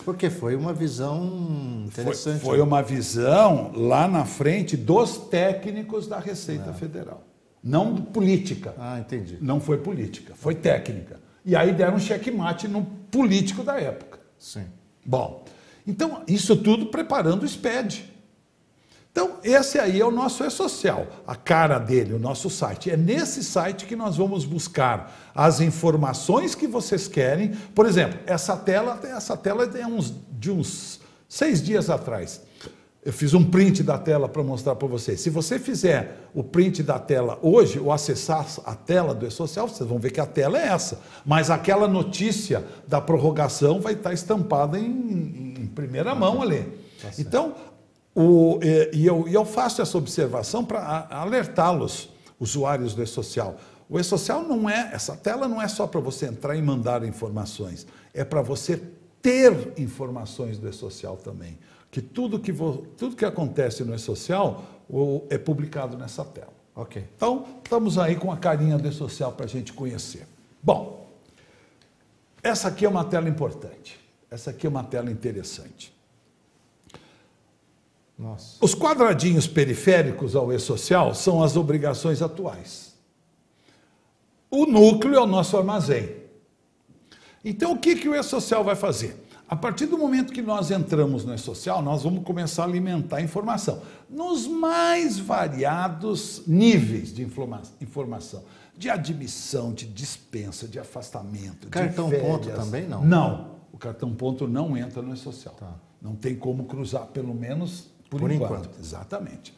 Porque foi uma visão interessante. Foi uma visão lá na frente dos técnicos da Receita Federal. Não política. Ah, entendi. Não foi política, foi técnica. E aí deram um checkmate no político da época. Sim. Bom, então isso tudo preparando o SPED. Então, esse aí é o nosso e-social, a cara dele, o nosso site. É nesse site que nós vamos buscar as informações que vocês querem. Por exemplo, essa tela é de uns 6 dias atrás. Eu fiz um print da tela para mostrar para vocês. Se você fizer o print da tela hoje, ou acessar a tela do e-social, vocês vão ver que a tela é essa. Mas aquela notícia da prorrogação vai estar estampada em primeira mão ali. Tá. Então, eu faço essa observação para alertá-los, usuários do e-social. O e-social essa tela não é só para você entrar e mandar informações, é para você ter informações do e-social também. Que tudo que acontece no e-social é publicado nessa tela. Ok. Então, estamos aí com a carinha do e-social para a gente conhecer. Bom, essa aqui é uma tela importante, essa aqui é uma tela interessante. Nossa. Os quadradinhos periféricos ao e-social são as obrigações atuais. O núcleo é o nosso armazém. Então, o que o e-social vai fazer? A partir do momento que nós entramos no e-social, nós vamos começar a alimentar a informação nos mais variados níveis de informação. De admissão, de dispensa, de afastamento, Cartão de férias. ponto também não? Não, o cartão ponto não entra no e-social. Tá. Não tem como cruzar, pelo menos Por enquanto. Exatamente.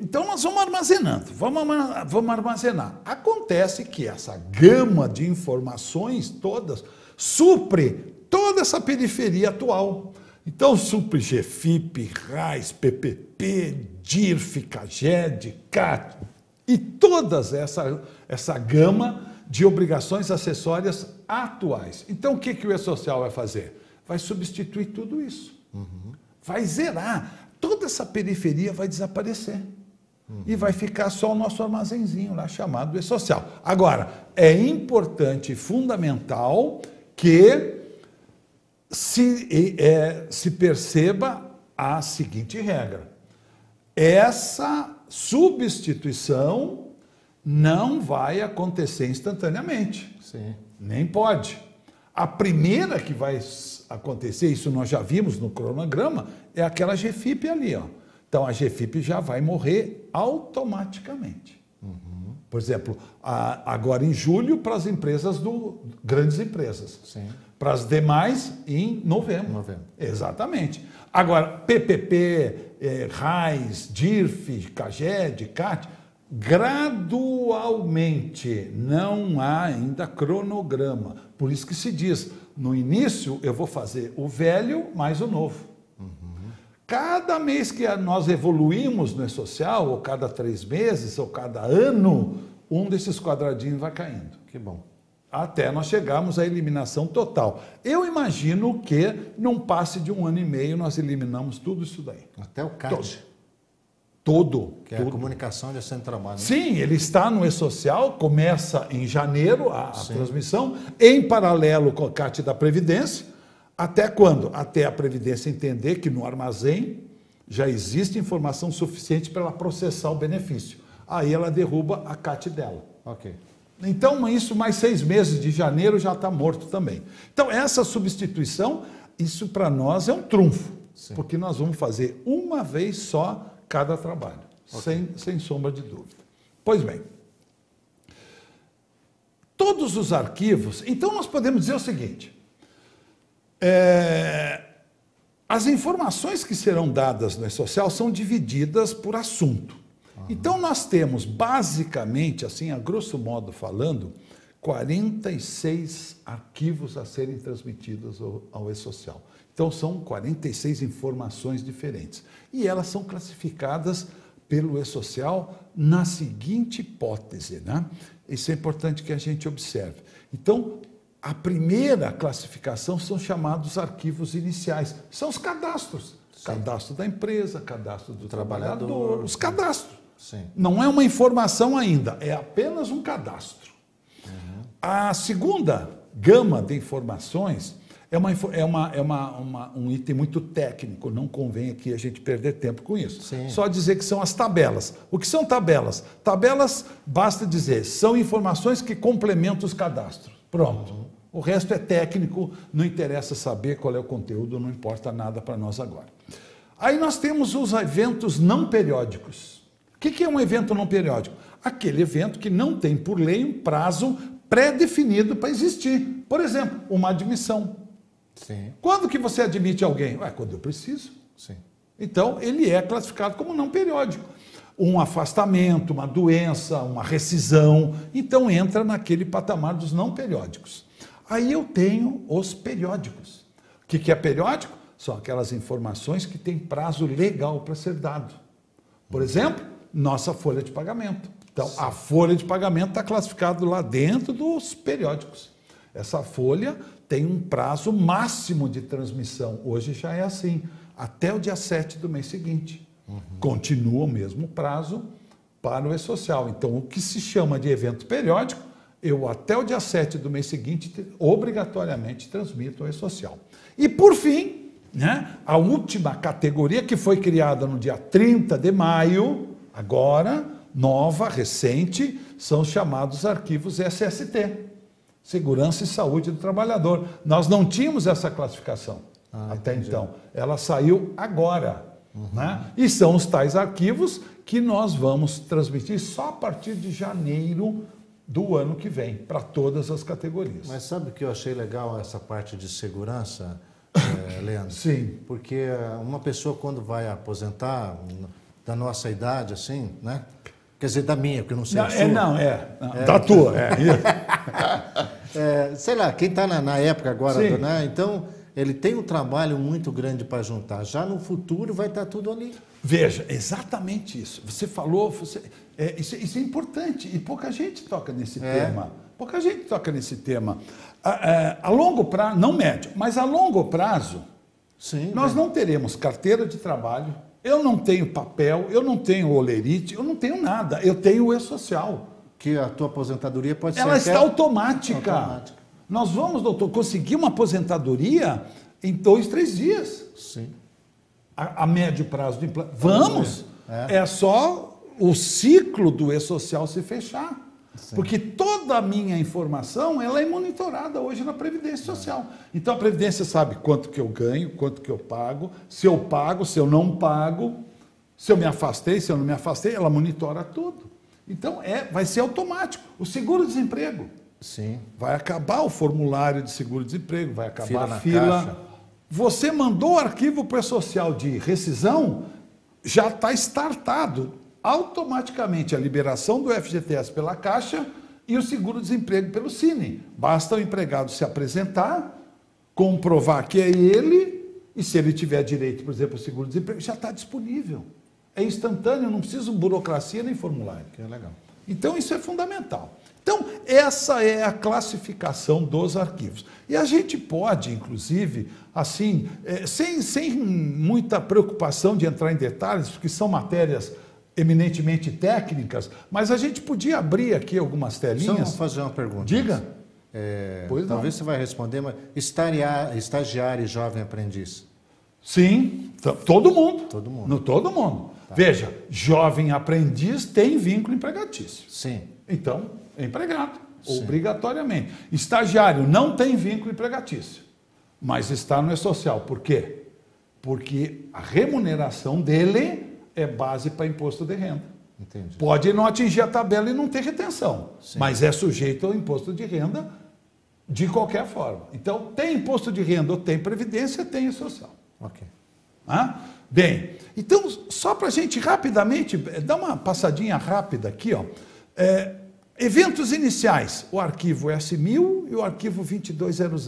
Então nós vamos armazenando, vamos armazenar. Acontece que essa gama de informações todas supre toda essa periferia atual. Então supre GFIP, RAIS, PPP, DIRF, CAGED, CAT e todas essa gama de obrigações acessórias atuais. Então o que o e-social vai fazer? Vai substituir tudo isso. Vai zerar. Toda essa periferia vai desaparecer. E vai ficar só o nosso armazenzinho lá, chamado e-social. Agora, é importante e fundamental que se perceba a seguinte regra. Essa substituição não vai acontecer instantaneamente. Sim. Nem pode. A primeira que vai acontecer, isso nós já vimos no cronograma, é aquela GFIP ali, ó. Então a GFIP já vai morrer automaticamente. Por exemplo, agora em julho para as empresas grandes empresas. Sim. Para as demais em novembro. Exatamente. Agora, PPP, RAIS, DIRF, CAGED, CAT, gradualmente, não há ainda cronograma. Por isso que se diz, no início eu vou fazer o velho mais o novo. Cada mês que nós evoluímos no e-social, ou cada 3 meses, ou cada ano, um desses quadradinhos vai caindo. Que bom. Até nós chegarmos à eliminação total. Eu imagino que, num passe de 1 ano e meio, nós eliminamos tudo isso daí. Até o CAT. Todo. Que é a comunicação de assento de trabalho. Né? Sim, ele está no e-social, começa em janeiro a transmissão, em paralelo com o CAT da Previdência. Até quando? Até a Previdência entender que no armazém já existe informação suficiente para ela processar o benefício. Aí ela derruba a CAT dela. Ok. Então, isso mais 6 meses de janeiro já está morto também. Então, essa substituição, isso para nós é um trunfo. Sim. Porque nós vamos fazer uma vez só cada trabalho, sem sombra de dúvida. Pois bem, todos os arquivos... Então, nós podemos dizer o seguinte... as informações que serão dadas no e-social são divididas por assunto. Então, nós temos, basicamente, assim, a grosso modo falando, 46 arquivos a serem transmitidos ao e-social. Então, são 46 informações diferentes. E elas são classificadas pelo e-social na seguinte hipótese, né? Isso é importante que a gente observe. Então, A primeira classificação são chamados arquivos iniciais. São os cadastros. Sim. Cadastro da empresa, cadastro do trabalhador, os cadastros. Sim. Não é uma informação ainda, é apenas um cadastro. Uhum. A segunda gama de informações é um item muito técnico, não convém aqui a gente perder tempo com isso. Sim. Só dizer que são as tabelas. O que são tabelas? Tabelas, basta dizer, são informações que complementam os cadastros. Pronto. Uhum. O resto é técnico, não interessa saber qual é o conteúdo, não importa nada para nós agora. Aí nós temos os eventos não periódicos. O que é um evento não periódico? Aquele evento que não tem, por lei, um prazo pré-definido para existir. Por exemplo, uma admissão. Sim. Quando que você admite alguém? Quando eu preciso. Sim. Então, ele é classificado como não periódico. Um afastamento, uma doença, uma rescisão. Então, entra naquele patamar dos não periódicos. Aí eu tenho os periódicos. O que é periódico? São aquelas informações que têm prazo legal para ser dado. Por exemplo, nossa folha de pagamento. Então, a folha de pagamento está classificada lá dentro dos periódicos. Essa folha tem um prazo máximo de transmissão. Hoje já é assim, até o dia 7 do mês seguinte. Uhum. Continua o mesmo prazo para o e-social. Então, o que se chama de evento periódico, eu até o dia 7 do mês seguinte, obrigatoriamente transmito o e-social. E, por fim, né, a última categoria que foi criada no dia 30 de maio, agora, nova, recente, são os chamados arquivos SST. Segurança e Saúde do Trabalhador. Nós não tínhamos essa classificação até entendi. Então. Ela saiu agora. Uhum. Né? E são os tais arquivos que nós vamos transmitir só a partir de janeiro do ano que vem, para todas as categorias. Mas sabe o que eu achei legal essa parte de segurança, Leandro? Sim. Porque uma pessoa quando vai aposentar, da nossa idade, assim, né? Quer dizer, da minha, porque eu não sei a sua. Da tua. Sei lá, quem está na época agora, né? Então, ele tem um trabalho muito grande para juntar. Já no futuro vai estar tudo ali. Veja, exatamente isso. Você falou, isso é importante e pouca gente toca nesse tema. Pouca gente toca nesse tema. A longo prazo, não médio, mas a longo prazo, nós não teremos carteira de trabalho. Eu não tenho papel, eu não tenho olerite, eu não tenho nada. Eu tenho o e-social. Que a tua aposentadoria pode ser... Ela está automática. Nós vamos, doutor, conseguir uma aposentadoria em 2, 3 dias. Sim. A médio prazo de implante. Vamos! É só o ciclo do e-social se fechar. Sim. Porque toda a minha informação ela é monitorada hoje na Previdência Social. Então a Previdência sabe quanto que eu ganho, quanto que eu pago, se eu pago, se eu não pago, se eu me afastei, se eu não me afastei, ela monitora tudo. Então vai ser automático. O seguro-desemprego. Sim. Vai acabar o formulário de seguro-desemprego, vai acabar a fila. Caixa. Você mandou o arquivo para o e-social de rescisão, já está startado automaticamente a liberação do FGTS pela Caixa e o seguro-desemprego pelo Cine. Basta o empregado se apresentar, comprovar que é ele, e se ele tiver direito, por exemplo, ao seguro-desemprego, já está disponível. É instantâneo, não precisa de burocracia nem formulário. Que é legal. Então, isso é fundamental. Então, essa é a classificação dos arquivos. E a gente pode, inclusive, assim, sem muita preocupação de entrar em detalhes, porque são matérias eminentemente técnicas, mas a gente podia abrir aqui algumas telinhas. Só fazer uma pergunta. Diga. Talvez você vai responder, mas estagiário e jovem aprendiz? Sim, todo mundo. Todo mundo. No todo mundo. Tá. Veja, jovem aprendiz tem vínculo empregatício. Sim. Então, é empregado, obrigatoriamente. Estagiário não tem vínculo empregatício, mas está no e-social. Por quê? Porque a remuneração dele é base para imposto de renda. Entendi. Pode não atingir a tabela e não ter retenção, mas é sujeito ao imposto de renda de qualquer forma. Então, tem imposto de renda ou tem previdência, tem e-social. Ok. Bem, então, só para a gente rapidamente, dar uma passadinha rápida aqui, ó. Eventos iniciais, o arquivo S1000 e o arquivo 2200.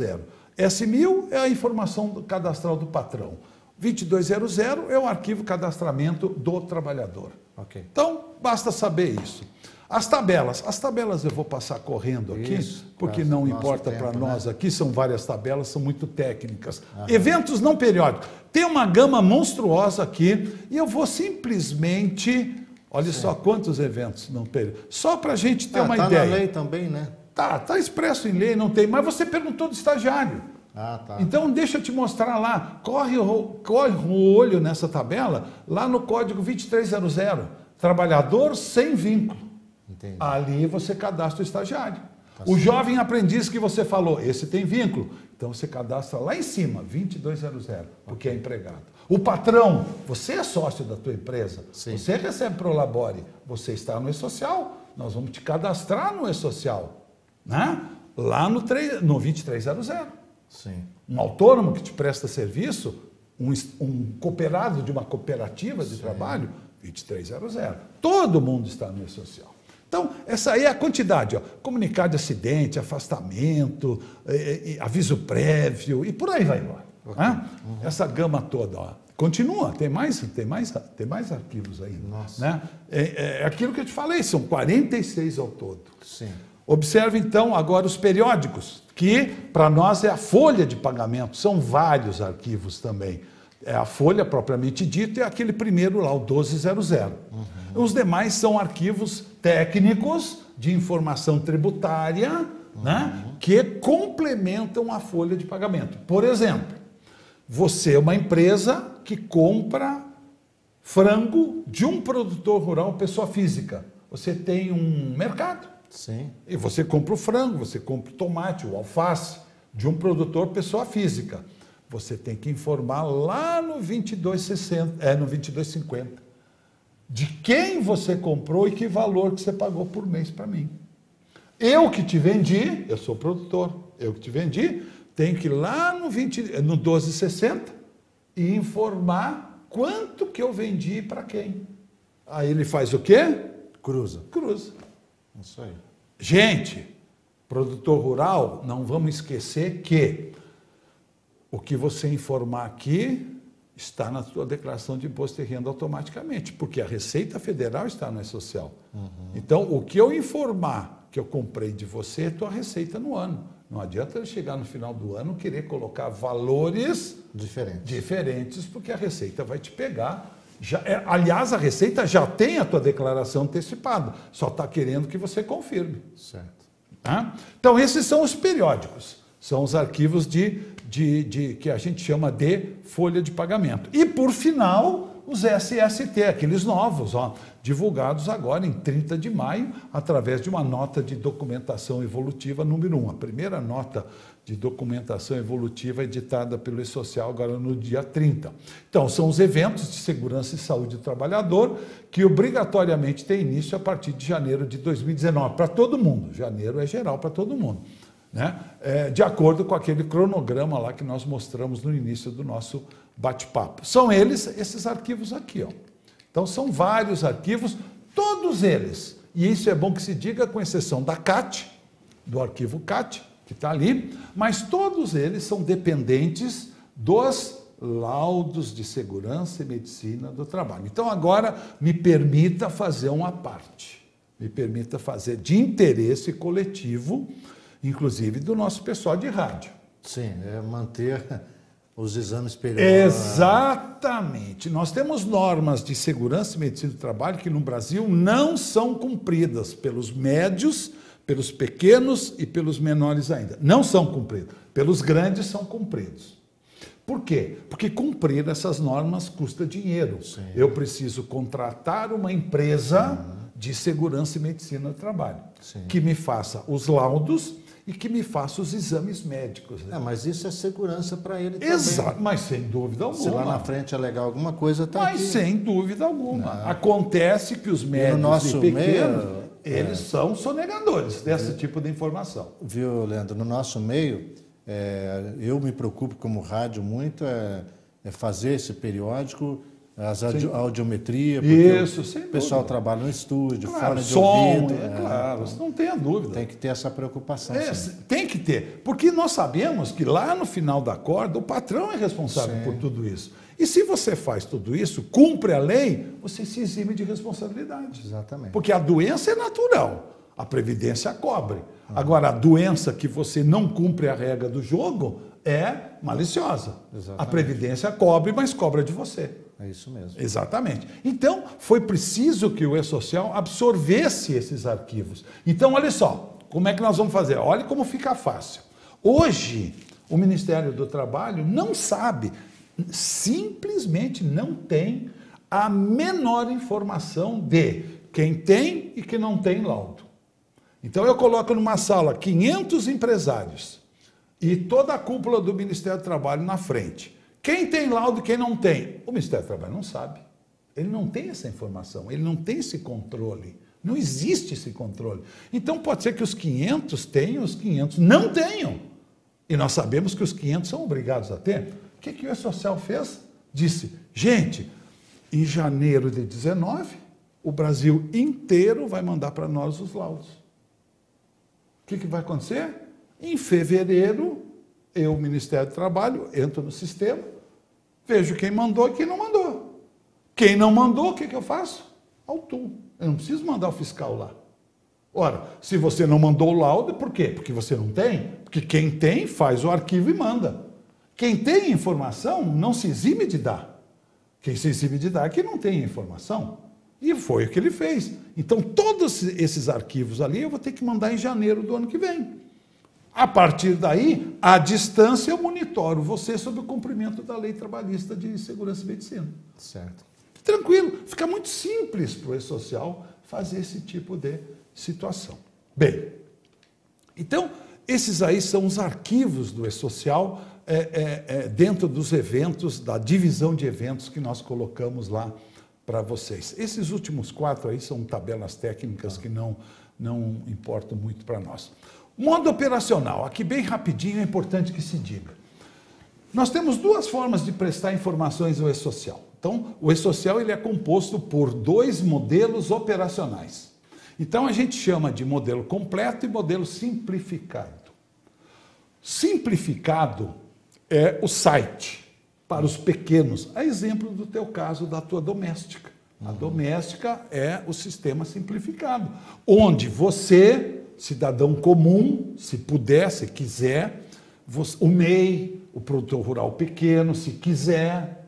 S1000 é a informação cadastral do patrão. 2200 é o arquivo cadastramento do trabalhador. Okay. Então, basta saber isso. As tabelas eu vou passar correndo aqui, Isso, porque não importa para nós aqui, são várias tabelas, são muito técnicas. Eventos não periódicos. Tem uma gama monstruosa aqui e eu vou simplesmente... Olha só quantos eventos não periódicos. Só para a gente ter uma ideia. Está na lei também, né? Tá expresso em lei, não tem. Mas você perguntou do estagiário. Tá. Então, deixa eu te mostrar lá. Corre o olho nessa tabela, lá no código 2300. Trabalhador sem vínculo. Entendi. Ali você cadastra o estagiário. O jovem aprendiz que você falou, esse tem vínculo. Então, você cadastra lá em cima, 2200, porque é empregado. O patrão, você é sócio da tua empresa. Sim. Você recebe Prolabore. Você está no E-Social. Nós vamos te cadastrar no E-Social. Né? Lá no 2300. Sim. Um autônomo que te presta serviço, um cooperado de uma cooperativa de trabalho, 2300. Todo mundo está no E-Social. Então, essa aí é a quantidade. Ó. Comunicado de acidente, afastamento, aviso prévio e por aí vai embora. Né? Essa gama toda. Ó. Continua, tem mais arquivos ainda. Né? É aquilo que eu te falei, são 46 ao todo. Sim. Observe, então, agora os periódicos, que para nós é a folha de pagamento. São vários arquivos também. É a folha propriamente dita e aquele primeiro lá, o 1200. Os demais são arquivos técnicos de informação tributária, né, que complementam a folha de pagamento. Por exemplo, você é uma empresa que compra frango de um produtor rural, pessoa física. Você tem um mercado. Sim. E você compra o frango, você compra o tomate, o alface, de um produtor, pessoa física. Você tem que informar lá no 2260, no 2250, de quem você comprou e que valor que você pagou por mês para mim. Eu que te vendi, eu sou produtor, eu que te vendi, tenho que ir lá no 1260 e informar quanto que eu vendi para quem. Aí ele faz o quê? Cruza. Isso aí. Gente, produtor rural, não vamos esquecer que o que você informar aqui está na sua declaração de imposto de renda automaticamente, porque a Receita Federal está no E-Social. Então, o que eu informar que eu comprei de você é tua receita no ano. Não adianta eu chegar no final do ano querer colocar valores diferentes, porque a Receita vai te pegar. Aliás, a Receita já tem a tua declaração antecipada, só está querendo que você confirme. Certo. Tá? Então, esses são os periódicos, são os arquivos que a gente chama de folha de pagamento. E, por final, os SST, aqueles novos, ó, divulgados agora em 30 de maio, através de uma nota de documentação evolutiva número 1. A primeira nota de documentação evolutiva editada pelo E-Social agora no dia 30. Então, são os eventos de segurança e saúde do trabalhador que obrigatoriamente têm início a partir de janeiro de 2019, para todo mundo. Janeiro é geral para todo mundo. Né? De acordo com aquele cronograma lá que nós mostramos no início do nosso bate-papo. São esses arquivos aqui. Ó. Então, são vários arquivos, todos eles, e isso é bom que se diga, com exceção da CAT, do arquivo CAT, que está ali, mas todos eles são dependentes dos laudos de segurança e medicina do trabalho. Então, agora, me permita fazer uma parte, me permita fazer de interesse coletivo, inclusive do nosso pessoal de rádio. Sim, é manter os exames periódicos. Exatamente. Nós temos normas de segurança e medicina do trabalho que no Brasil não são cumpridas pelos médios, pelos pequenos e pelos menores ainda. Não são cumpridas. Pelos grandes são cumpridos. Por quê? Porque cumprir essas normas custa dinheiro. Sim. Eu preciso contratar uma empresa de segurança e medicina do trabalho, que me faça os laudos e que me faça os exames médicos. Né? Mas isso é segurança para ele também. Exato, mas sem dúvida alguma. Se lá na frente alegar alguma coisa, está aqui. Mas sem dúvida alguma. Não. Acontece que os médicos e pequenos, eles são sonegadores desse tipo de informação. Viu, Leandro? No nosso meio, eu me preocupo como rádio muito, é fazer esse periódico A audiometria, porque isso, sem o pessoal dúvida. trabalha no estúdio, Claro, fone de som, ouvido. claro, você não tenha dúvida. Tem que ter essa preocupação. Tem que ter, porque nós sabemos que lá no final da corda o patrão é responsável por tudo isso. E se você faz tudo isso, cumpre a lei, você se exime de responsabilidade. Exatamente. Porque a doença é natural, a previdência cobre. Agora, a doença que você não cumpre a regra do jogo é maliciosa. Exatamente. A previdência cobre, mas cobra de você. É isso mesmo. Exatamente. Então, foi preciso que o E-Social absorvesse esses arquivos. Então, olha só, como é que nós vamos fazer? Olha como fica fácil. Hoje, o Ministério do Trabalho não sabe, simplesmente não tem a menor informação de quem tem e quem não tem laudo. Então, eu coloco numa sala 500 empresários e toda a cúpula do Ministério do Trabalho na frente. Quem tem laudo e quem não tem? O Ministério do Trabalho não sabe. Ele não tem essa informação, ele não tem esse controle. Não existe esse controle. Então, pode ser que os 500 tenham, os 500 não tenham. E nós sabemos que os 500 são obrigados a ter. O que o E-Social fez? Disse, gente, em janeiro de 19, o Brasil inteiro vai mandar para nós os laudos. O que vai acontecer? Em fevereiro, eu, Ministério do Trabalho, entro no sistema, vejo quem mandou e quem não mandou. Quem não mandou, o que eu faço? Autuo. Eu não preciso mandar o fiscal lá. Ora, se você não mandou o laudo, por quê? Porque você não tem? Porque quem tem faz o arquivo e manda. Quem tem informação não se exime de dar. Quem se exime de dar é quem não tem informação. E foi o que ele fez. Então, todos esses arquivos ali eu vou ter que mandar em janeiro do ano que vem. A partir daí, à distância, eu monitoro você sobre o cumprimento da Lei Trabalhista de Segurança e Medicina. Certo. Tranquilo. Fica muito simples para o E-Social fazer esse tipo de situação. Bem, então, esses aí são os arquivos do E-Social dentro dos eventos, da divisão de eventos que nós colocamos lá para vocês. Esses últimos 4 aí são tabelas técnicas que não importam muito para nós. Modo operacional, aqui bem rapidinho, é importante que se diga. Nós temos 2 formas de prestar informações ao E-Social. Então, o E-Social ele é composto por 2 modelos operacionais. Então, a gente chama de modelo completo e modelo simplificado. Simplificado é o site para os pequenos. A exemplo do teu caso, da tua doméstica. A doméstica é o sistema simplificado, onde você, cidadão comum, se puder, se quiser, o MEI, o produtor rural pequeno, se quiser,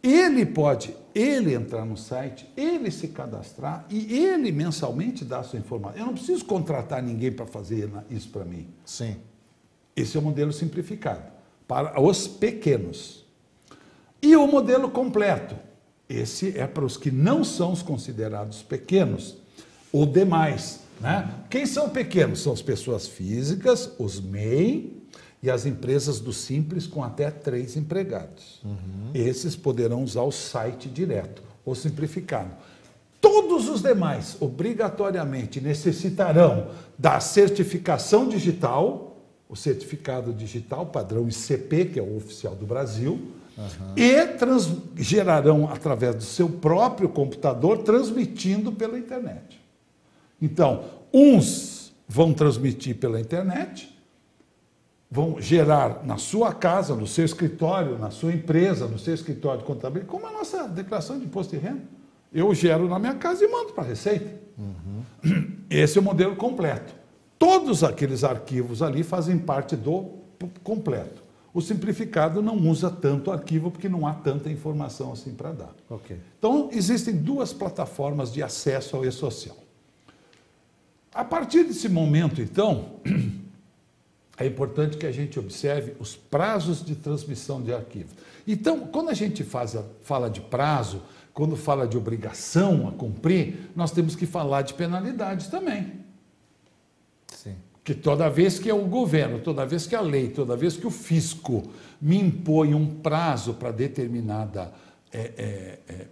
ele pode entrar no site, ele se cadastrar e ele mensalmente dar a sua informação. Eu não preciso contratar ninguém para fazer isso para mim. Sim. Esse é o modelo simplificado, para os pequenos. E o modelo completo, esse é para os que não são os considerados pequenos, ou demais. Né? Quem são pequenos? São as pessoas físicas, os MEI e as empresas do Simples com até 3 empregados. Esses poderão usar o site direto, ou simplificado. Todos os demais, obrigatoriamente, necessitarão da certificação digital, o certificado digital padrão ICP, que é o oficial do Brasil, e gerarão através do seu próprio computador, transmitindo pela internet. Então, uns vão transmitir pela internet, vão gerar na sua casa, no seu escritório, na sua empresa, no seu escritório de contabilidade, como a nossa declaração de imposto de renda. Eu gero na minha casa e mando para a Receita. Esse é o modelo completo. Todos aqueles arquivos ali fazem parte do completo. O simplificado não usa tanto arquivo porque não há tanta informação assim para dar. Ok. Então, existem 2 plataformas de acesso ao E-Social. A partir desse momento, então, é importante que a gente observe os prazos de transmissão de arquivos. Então, quando a gente fala de prazo, quando fala de obrigação a cumprir, nós temos que falar de penalidades também. Sim. Que toda vez que é o governo, toda vez que a lei, toda vez que o fisco me impõe um prazo para determinada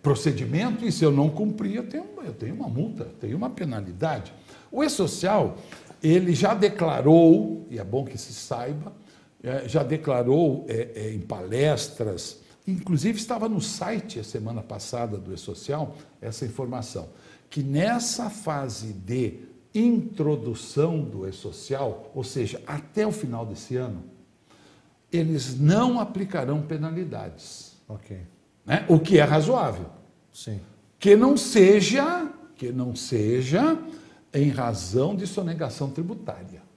procedimento, e se eu não cumprir, eu tenho uma multa, tenho uma penalidade. O E-Social, ele já declarou, e é bom que se saiba, já declarou em palestras, inclusive estava no site a semana passada do E-Social, essa informação, que nessa fase de introdução do E-Social, ou seja, até o final desse ano, eles não aplicarão penalidades. Ok. Né? O que é razoável. Sim. Que não seja em razão de sonegação tributária.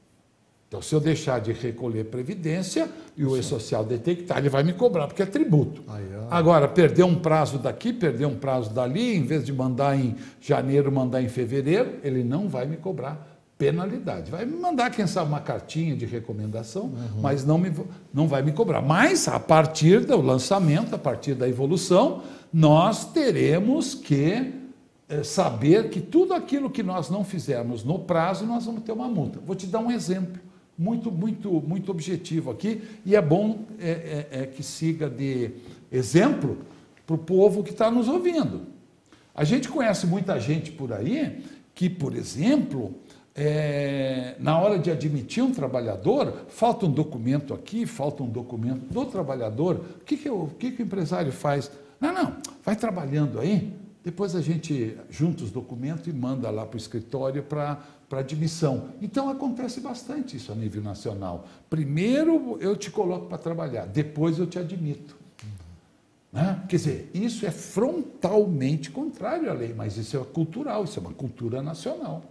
Então, se eu deixar de recolher previdência e o E-Social detectar, ele vai me cobrar, porque é tributo. Agora, perder um prazo daqui, perder um prazo dali, em vez de mandar em janeiro, mandar em fevereiro, ele não vai me cobrar penalidade. Vai me mandar, quem sabe, uma cartinha de recomendação, mas não vai me cobrar. Mas, a partir do lançamento, a partir da evolução, nós teremos que saber que tudo aquilo que nós não fizermos no prazo, nós vamos ter uma multa. Vou te dar um exemplo muito objetivo aqui, e é bom que siga de exemplo para o povo que está nos ouvindo. A gente conhece muita gente por aí que, por exemplo, na hora de admitir um trabalhador, falta um documento aqui, falta um documento do trabalhador. O que o empresário faz? Não, vai trabalhando aí, depois a gente junta os documentos e manda lá para o escritório para admissão. Então, acontece bastante isso a nível nacional. Primeiro eu te coloco para trabalhar, depois eu te admito. Né? Quer dizer, isso é frontalmente contrário à lei, mas isso é cultural, isso é uma cultura nacional.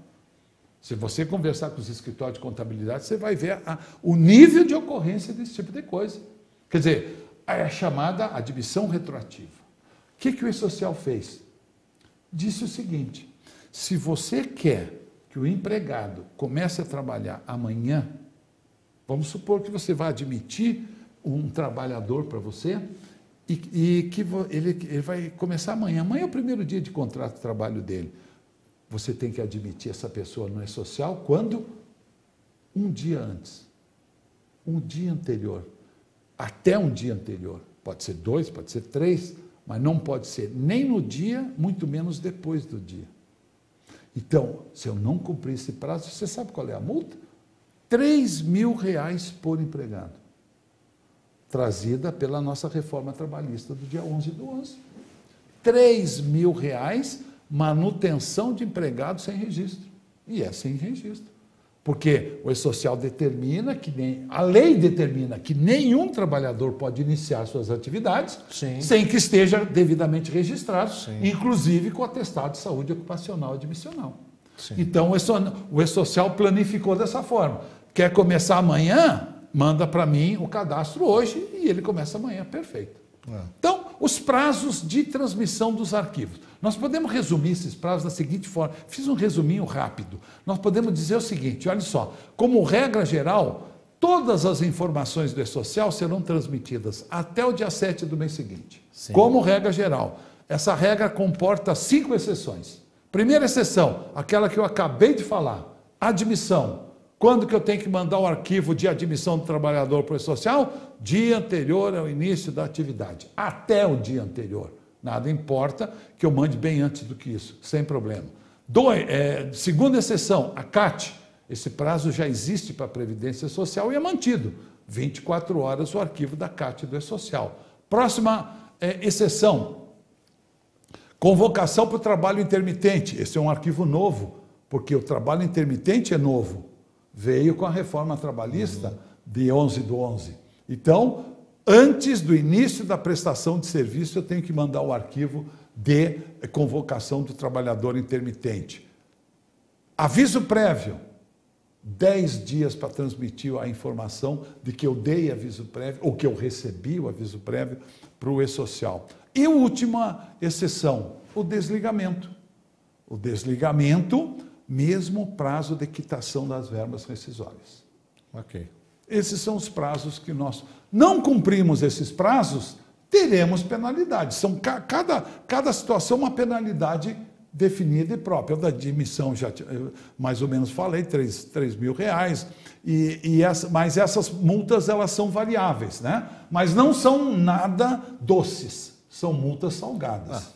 Se você conversar com os escritórios de contabilidade, você vai ver o nível de ocorrência desse tipo de coisa. Quer dizer, é a chamada admissão retroativa. O que o E-Social fez? Disse o seguinte: se você quer que o empregado comece a trabalhar amanhã, vamos supor que você vai admitir um trabalhador para você e que ele vai começar amanhã. Amanhã é o primeiro dia de contrato de trabalho dele. Você tem que admitir essa pessoa no E-Social quando? Um dia antes. Um dia anterior. Até um dia anterior. Pode ser 2, pode ser 3, mas não pode ser nem no dia, muito menos depois do dia. Então, se eu não cumprir esse prazo, você sabe qual é a multa? R$3.000 por empregado. Trazida pela nossa reforma trabalhista do dia 11/11. R$3.000, manutenção de empregado sem registro. E é sem registro. Porque o E-Social determina a lei determina que nenhum trabalhador pode iniciar suas atividades sem que esteja devidamente registrado, inclusive com atestado de saúde ocupacional admissional. Então, o E-Social planificou dessa forma. Quer começar amanhã? Manda para mim o cadastro hoje e ele começa amanhã. Perfeito. Então, os prazos de transmissão dos arquivos. Nós podemos resumir esses prazos da seguinte forma. Fiz um resuminho rápido. Nós podemos dizer o seguinte, olha só, como regra geral, todas as informações do E-Social serão transmitidas até o dia 7 do mês seguinte. Como regra geral. Essa regra comporta 5 exceções. Primeira exceção, aquela que eu acabei de falar, admissão. Quando que eu tenho que mandar o arquivo de admissão do trabalhador para o E-Social? Dia anterior ao início da atividade. Até o dia anterior. Nada importa que eu mande bem antes do que isso, sem problema. Segunda exceção, a CAT. Esse prazo já existe para a Previdência Social e é mantido. 24 horas o arquivo da CAT do E-Social. Próxima exceção, convocação para o trabalho intermitente. Esse é um arquivo novo, porque o trabalho intermitente é novo. Veio com a reforma trabalhista de 11/11. Então, antes do início da prestação de serviço, eu tenho que mandar o arquivo de convocação do trabalhador intermitente. Aviso prévio, 10 dias para transmitir a informação de que eu dei aviso prévio, ou que eu recebi o aviso prévio para o E-Social. E a última exceção, o desligamento. O desligamento, mesmo prazo de quitação das verbas rescisórias. Ok. Esses são os prazos que nós não cumprimos. Esses prazos, teremos penalidades. São cada situação uma penalidade definida e própria. Da admissão, já mais ou menos falei, R$3.000. Mas essas multas, elas são variáveis, né? Mas não são nada doces, são multas salgadas.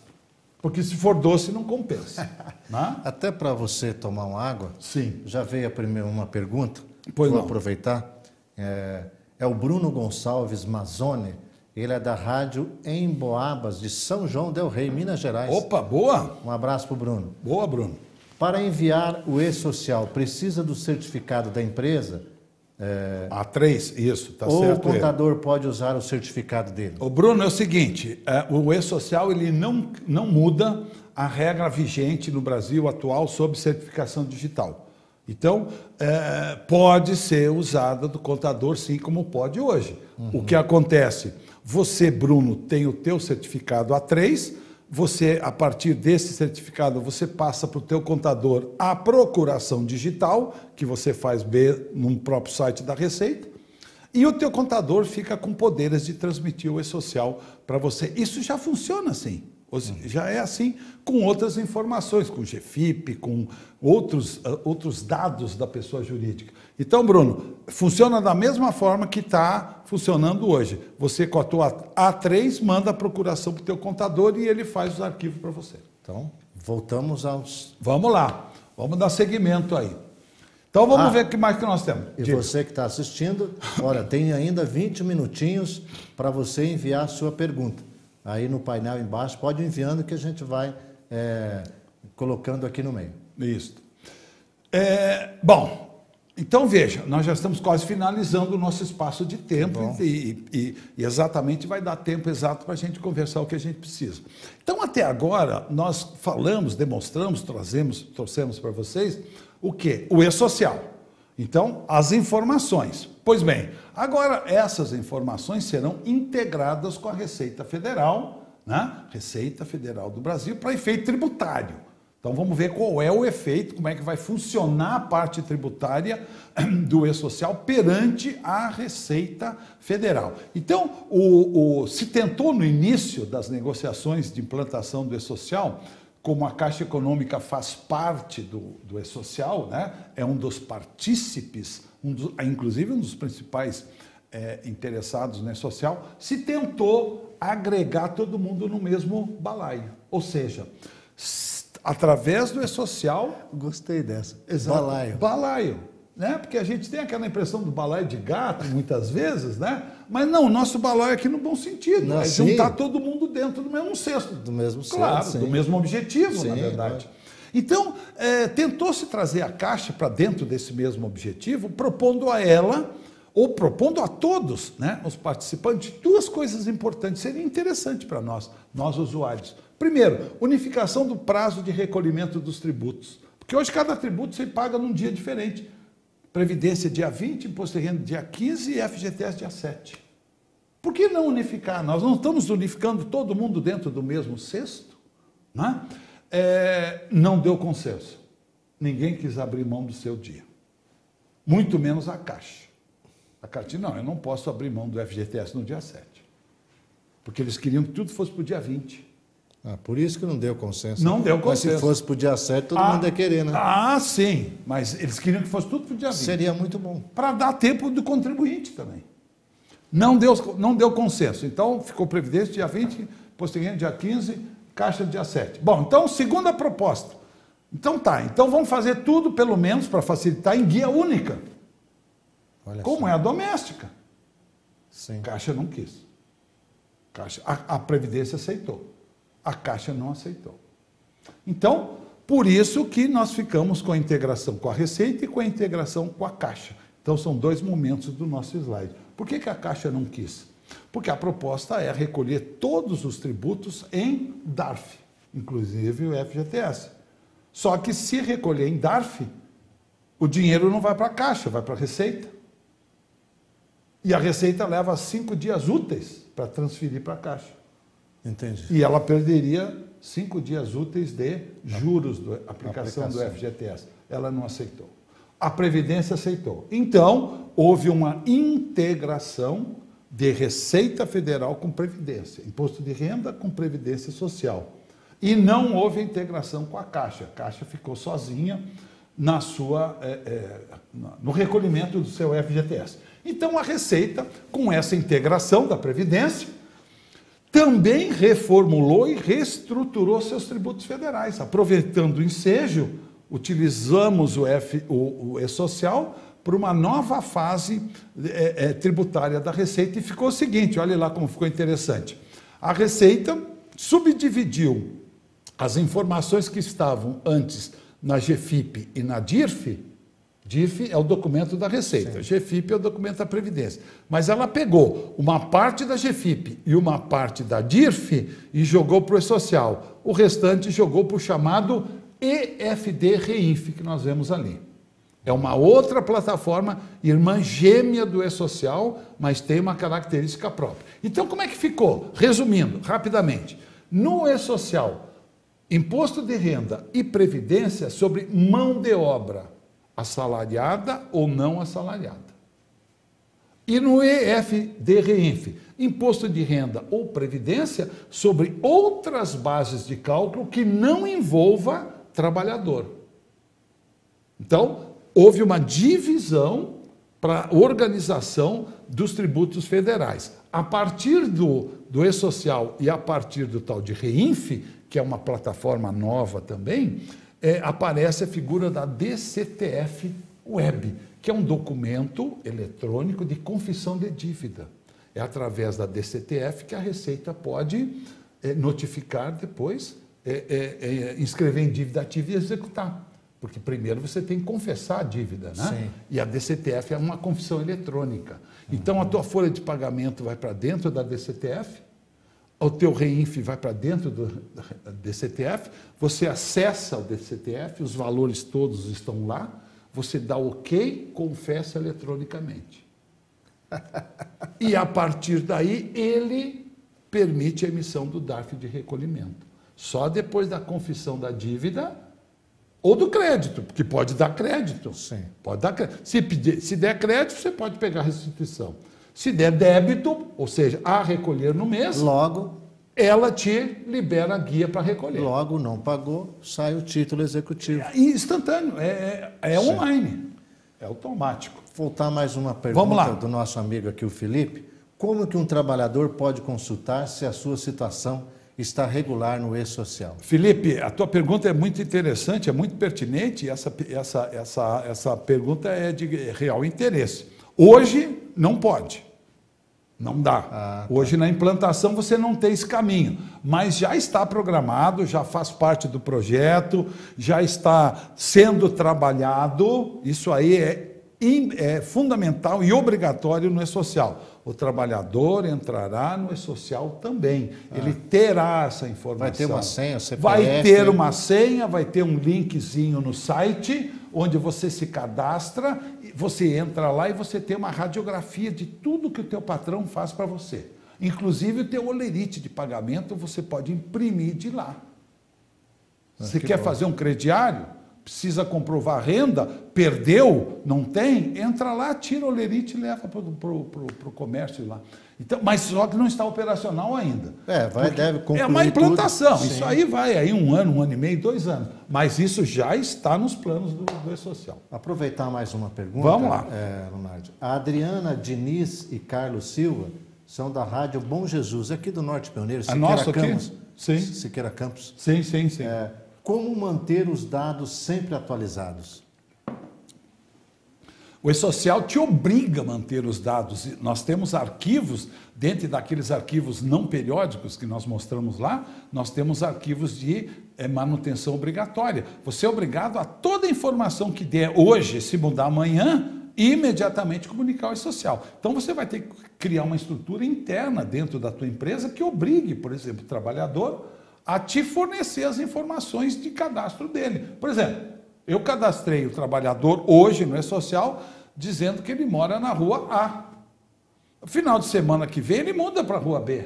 Porque se for doce, não compensa. Né? Até para você tomar uma água, sim. Já veio uma pergunta, pois vou aproveitar. É o Bruno Gonçalves Mazzoni, Ele é da Rádio Emboabas, de São João del Rei, Minas Gerais. Opa, boa! Um abraço para o Bruno. Boa, Bruno. Para enviar o e-social, precisa do certificado da empresa? A3, isso, tá ou certo. Ou o contador pode usar o certificado dele? O Bruno, é o seguinte, o e-social ele não muda a regra vigente no Brasil atual sobre certificação digital. Então, pode ser usada do contador, sim, como pode hoje. O que acontece? Você, Bruno, tem o teu certificado A3, você, a partir desse certificado, você passa para o teu contador a procuração digital, que você faz no próprio site da Receita, e o teu contador fica com poderes de transmitir o e-social para você. Isso já funciona assim. Já é assim com outras informações, com o GFIP, com outros dados da pessoa jurídica. Então, Bruno, funciona da mesma forma que está funcionando hoje. Você, com a tua A3, manda a procuração para o teu contador e ele faz os arquivos para você. Então, voltamos aos... Vamos lá, vamos dar seguimento aí. Então, vamos ver o que mais que nós temos. E você que está assistindo, olha, tem ainda 20 minutinhos para você enviar a sua pergunta. Aí no painel embaixo, pode ir enviando que a gente vai colocando aqui no meio. Isso. Bom, então veja, nós já estamos quase finalizando o nosso espaço de tempo e exatamente vai dar tempo exato para a gente conversar o que a gente precisa. Então, até agora, nós falamos, demonstramos, trouxemos para vocês o quê? O e-social. Então, as informações. Pois bem, agora essas informações serão integradas com a Receita Federal, né? Receita Federal do Brasil, para efeito tributário. Então, vamos ver qual é o efeito, como é que vai funcionar a parte tributária do e-social perante a Receita Federal. Então, se tentou no início das negociações de implantação do e-social, como a Caixa Econômica faz parte do e-social, né? É um dos partícipes, inclusive um dos principais interessados no e-social, se tentou agregar todo mundo no mesmo balaio. Ou seja, através do e-social... Gostei dessa. Exato, balaio. Balaio. Né? Porque a gente tem aquela impressão do balaio de gato, muitas vezes, né? Mas não, o nosso balaio aqui no bom sentido. Não, é juntar todo mundo dentro do mesmo cesto. Do mesmo cesto, claro, sim. do mesmo objetivo, Sim, na verdade. é. Então, tentou-se trazer a Caixa para dentro desse mesmo objetivo, propondo a ela, ou propondo a todos, né, os participantes, duas coisas importantes, seria interessante para nós usuários. Primeiro, unificação do prazo de recolhimento dos tributos. Porque hoje cada tributo você paga num dia diferente. Previdência dia 20, Imposto de Renda dia 15 e FGTS dia 7. Por que não unificar? Nós não estamos unificando todo mundo dentro do mesmo cesto? Né? Não deu consenso. Ninguém quis abrir mão do seu dia. Muito menos a Caixa. A Caixa disse, não, eu não posso abrir mão do FGTS no dia 7. Porque eles queriam que tudo fosse para o dia 20. Por isso que não deu consenso. Não deu consenso. Mas se fosse para o dia 7, todo mundo ia querer, né? Sim. Mas eles queriam que fosse tudo para o dia 20. Seria muito bom. Para dar tempo do contribuinte também. Não deu consenso. Então, ficou Previdência dia 20, Imposto de Renda dia 15, Caixa dia 7. Bom, então, segunda proposta. Então então vamos fazer tudo, pelo menos, para facilitar, em guia única. Olha como só. é a doméstica. Sim. Caixa não quis. A Previdência aceitou. A Caixa não aceitou. Então, por isso que nós ficamos com a integração com a Receita e com a integração com a Caixa. Então, são dois momentos do nosso slide. Por que a Caixa não quis? Porque a proposta é recolher todos os tributos em DARF, inclusive o FGTS. Só que se recolher em DARF, o dinheiro não vai para a Caixa, vai para a Receita. E a Receita leva 5 dias úteis para transferir para a Caixa. Entendi. E ela perderia 5 dias úteis de juros da aplicação do FGTS. Ela não aceitou. A Previdência aceitou. Então, houve uma integração de Receita Federal com Previdência, Imposto de Renda com Previdência Social. E não houve integração com a Caixa. A Caixa ficou sozinha no recolhimento do seu FGTS. Então, a Receita, com essa integração da Previdência, também reformulou e reestruturou seus tributos federais. Aproveitando o ensejo, utilizamos o e-social para uma nova fase tributária da Receita, e ficou o seguinte, olha lá como ficou interessante. A Receita subdividiu as informações que estavam antes na GFIP e na DIRF. DIRF é o documento da Receita, GFIP é o documento da Previdência. Mas ela pegou uma parte da GFIP e uma parte da DIRF e jogou para o E-Social. O restante jogou para o chamado EFD-REINF, que nós vemos ali. É uma outra plataforma, irmã gêmea do E-Social, mas tem uma característica própria. Então, como é que ficou? Resumindo, rapidamente. No E-Social, imposto de renda e previdência sobre mão de obra, assalariada ou não assalariada. E no EFD-REINF, imposto de renda ou previdência sobre outras bases de cálculo que não envolva trabalhador. Então, houve uma divisão para a organização dos tributos federais. A partir do E-Social e a partir do tal de REINF, que é uma plataforma nova também, aparece a figura da DCTF Web, que é um documento eletrônico de confissão de dívida. É através da DCTF que a Receita pode notificar depois, inscrever em dívida ativa e executar. Porque primeiro você tem que confessar a dívida, né? Sim. E a DCTF é uma confissão eletrônica. Então a tua folha de pagamento vai para dentro da DCTF, o teu REINF vai para dentro do DCTF, você acessa o DCTF, os valores todos estão lá, você dá OK, confessa eletronicamente. E a partir daí ele permite a emissão do DARF de recolhimento. Só depois da confissão da dívida ou do crédito, porque pode dar crédito. Sim. Pode dar crédito. Se der crédito, você pode pegar restituição. Se der débito, ou seja, a recolher no mês, logo ela te libera a guia para recolher. Logo não pagou, sai o título executivo. Instantâneo, é online, é automático. Voltar mais uma pergunta do nosso amigo aqui, o Felipe. Como que um trabalhador pode consultar se a sua situação está regular no E-Social? Felipe, a tua pergunta é muito interessante, é muito pertinente, e essa pergunta é de real interesse. Hoje não pode. Não dá. Hoje, na implantação, você não tem esse caminho, mas já está programado, já faz parte do projeto, já está sendo trabalhado. Isso aí é fundamental e obrigatório no E-Social. O trabalhador entrará no E-Social também. Ele terá essa informação. Vai ter uma senha, CPF. Vai ter uma senha, vai ter um linkzinho no site, onde você se cadastra, você entra lá e você tem uma radiografia de tudo que o teu patrão faz para você. Inclusive o teu olerite de pagamento você pode imprimir de lá. Você quer fazer um crediário? Precisa comprovar a renda? Perdeu? Não tem? Entra lá, tira o olerite e leva para o comércio lá. Então, mas só que não está operacional ainda. Deve concluir. É uma implantação. Tudo. Isso aí vai aí 1 ano, 1 ano e meio, 2 anos. Mas isso já está nos planos do E-Social. Aproveitar mais uma pergunta. Vamos lá. Leonardo. A Adriana Diniz e Carlos Silva são da Rádio Bom Jesus, aqui do Norte Pioneiro, Siqueira Campos. Sim. Siqueira Campos. Sim. Como manter os dados sempre atualizados? O E-Social te obriga a manter os dados. Nós temos arquivos, dentro daqueles arquivos não periódicos que nós mostramos lá, nós temos arquivos de manutenção obrigatória. Você é obrigado a toda a informação que der hoje, se mudar amanhã, imediatamente comunicar ao E-Social. Então você vai ter que criar uma estrutura interna dentro da tua empresa que obrigue, por exemplo, o trabalhador a te fornecer as informações de cadastro dele. Por exemplo, eu cadastrei o trabalhador hoje no E-Social dizendo que ele mora na rua A. No final de semana que vem ele muda para a rua B.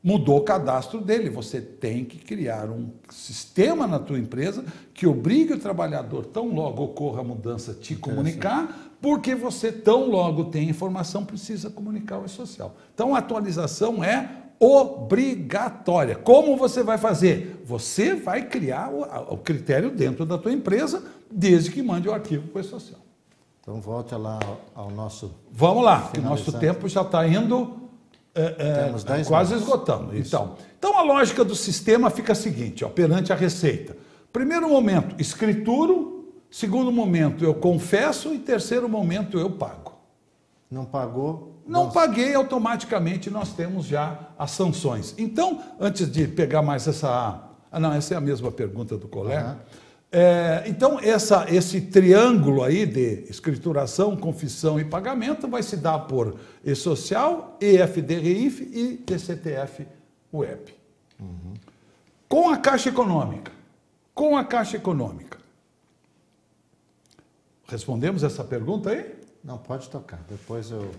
Mudou o cadastro dele. Você tem que criar um sistema na tua empresa que obrigue o trabalhador, tão logo ocorra a mudança, te comunicar, porque você tão logo tem informação, precisa comunicar ao E-Social. Então a atualização é obrigatória. Como você vai fazer? Você vai criar o critério dentro da tua empresa, desde que mande o arquivo para o E-Social. Então volte lá ao nosso... Vamos lá, que o nosso tempo já está indo quase esgotando. Então a lógica do sistema fica a seguinte, perante a Receita. Primeiro momento, escrituro, segundo momento eu confesso e terceiro momento eu pago. Não pagou? Não paguei, automaticamente nós temos já as sanções. Então, antes de pegar mais essa... não, essa é a mesma pergunta do colega. Então, esse triângulo aí de escrituração, confissão e pagamento vai se dar por E-Social, EFD-RINF e DCTF-Web. Com a Caixa Econômica. Com a Caixa Econômica. Respondemos essa pergunta aí? Não, pode tocar, depois eu...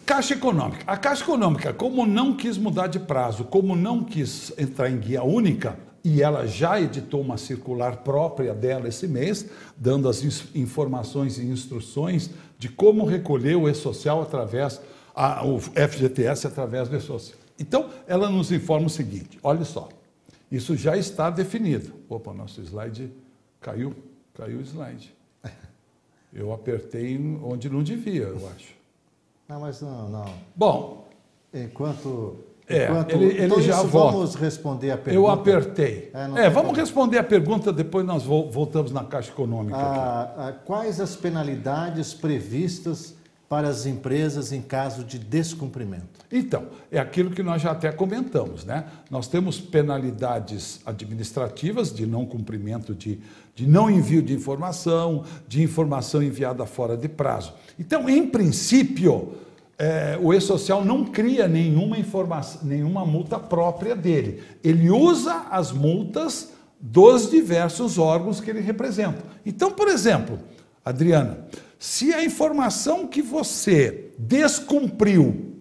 Caixa Econômica. A Caixa Econômica, como não quis mudar de prazo, como não quis entrar em guia única, e ela já editou uma circular própria dela esse mês, dando as informações e instruções de como recolher o E-Social através, o FGTS através do E-Social. Então, ela nos informa o seguinte, olha só, isso já está definido. Opa, nosso slide caiu o slide. Eu apertei onde não devia, eu acho. Não, mas não. Bom, enquanto ele então já volta. Vamos responder a pergunta. Eu apertei. Vamos responder a pergunta, depois nós voltamos na Caixa Econômica. Quais as penalidades previstas para as empresas em caso de descumprimento? Então, é aquilo que nós já até comentamos, né? Nós temos penalidades administrativas de não cumprimento, de não envio de informação enviada fora de prazo. Então, em princípio, o E-Social não cria nenhuma multa própria dele. Ele usa as multas dos diversos órgãos que ele representa. Então, por exemplo, Adriana, se a informação que você descumpriu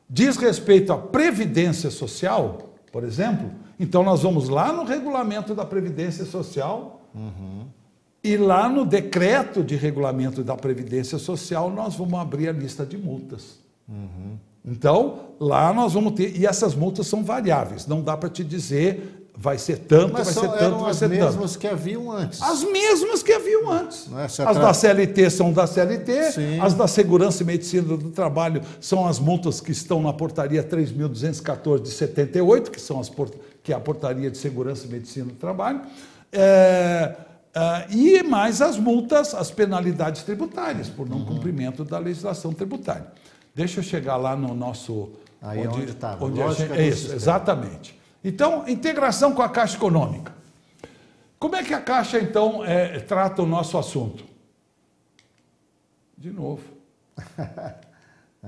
diz respeito à Previdência Social, por exemplo, então nós vamos lá no regulamento da Previdência Social e lá no decreto de regulamento da Previdência Social nós vamos abrir a lista de multas. Então, lá nós vamos ter, e essas multas são variáveis, não dá para te dizer vai ser tanto, vai ser tanto, vai ser tanto. As mesmas que haviam antes. As mesmas que haviam antes. As da CLT são da CLT, sim. As da Segurança e Medicina do Trabalho são as multas que estão na portaria 3.214 de 78, que é a portaria de Segurança e Medicina do Trabalho, e mais as multas, as penalidades tributárias, por não cumprimento da legislação tributária. Deixa eu chegar lá no nosso... Aí onde estava. É isso, exatamente. Então, integração com a Caixa Econômica. Como é que a Caixa, então, trata o nosso assunto? De novo.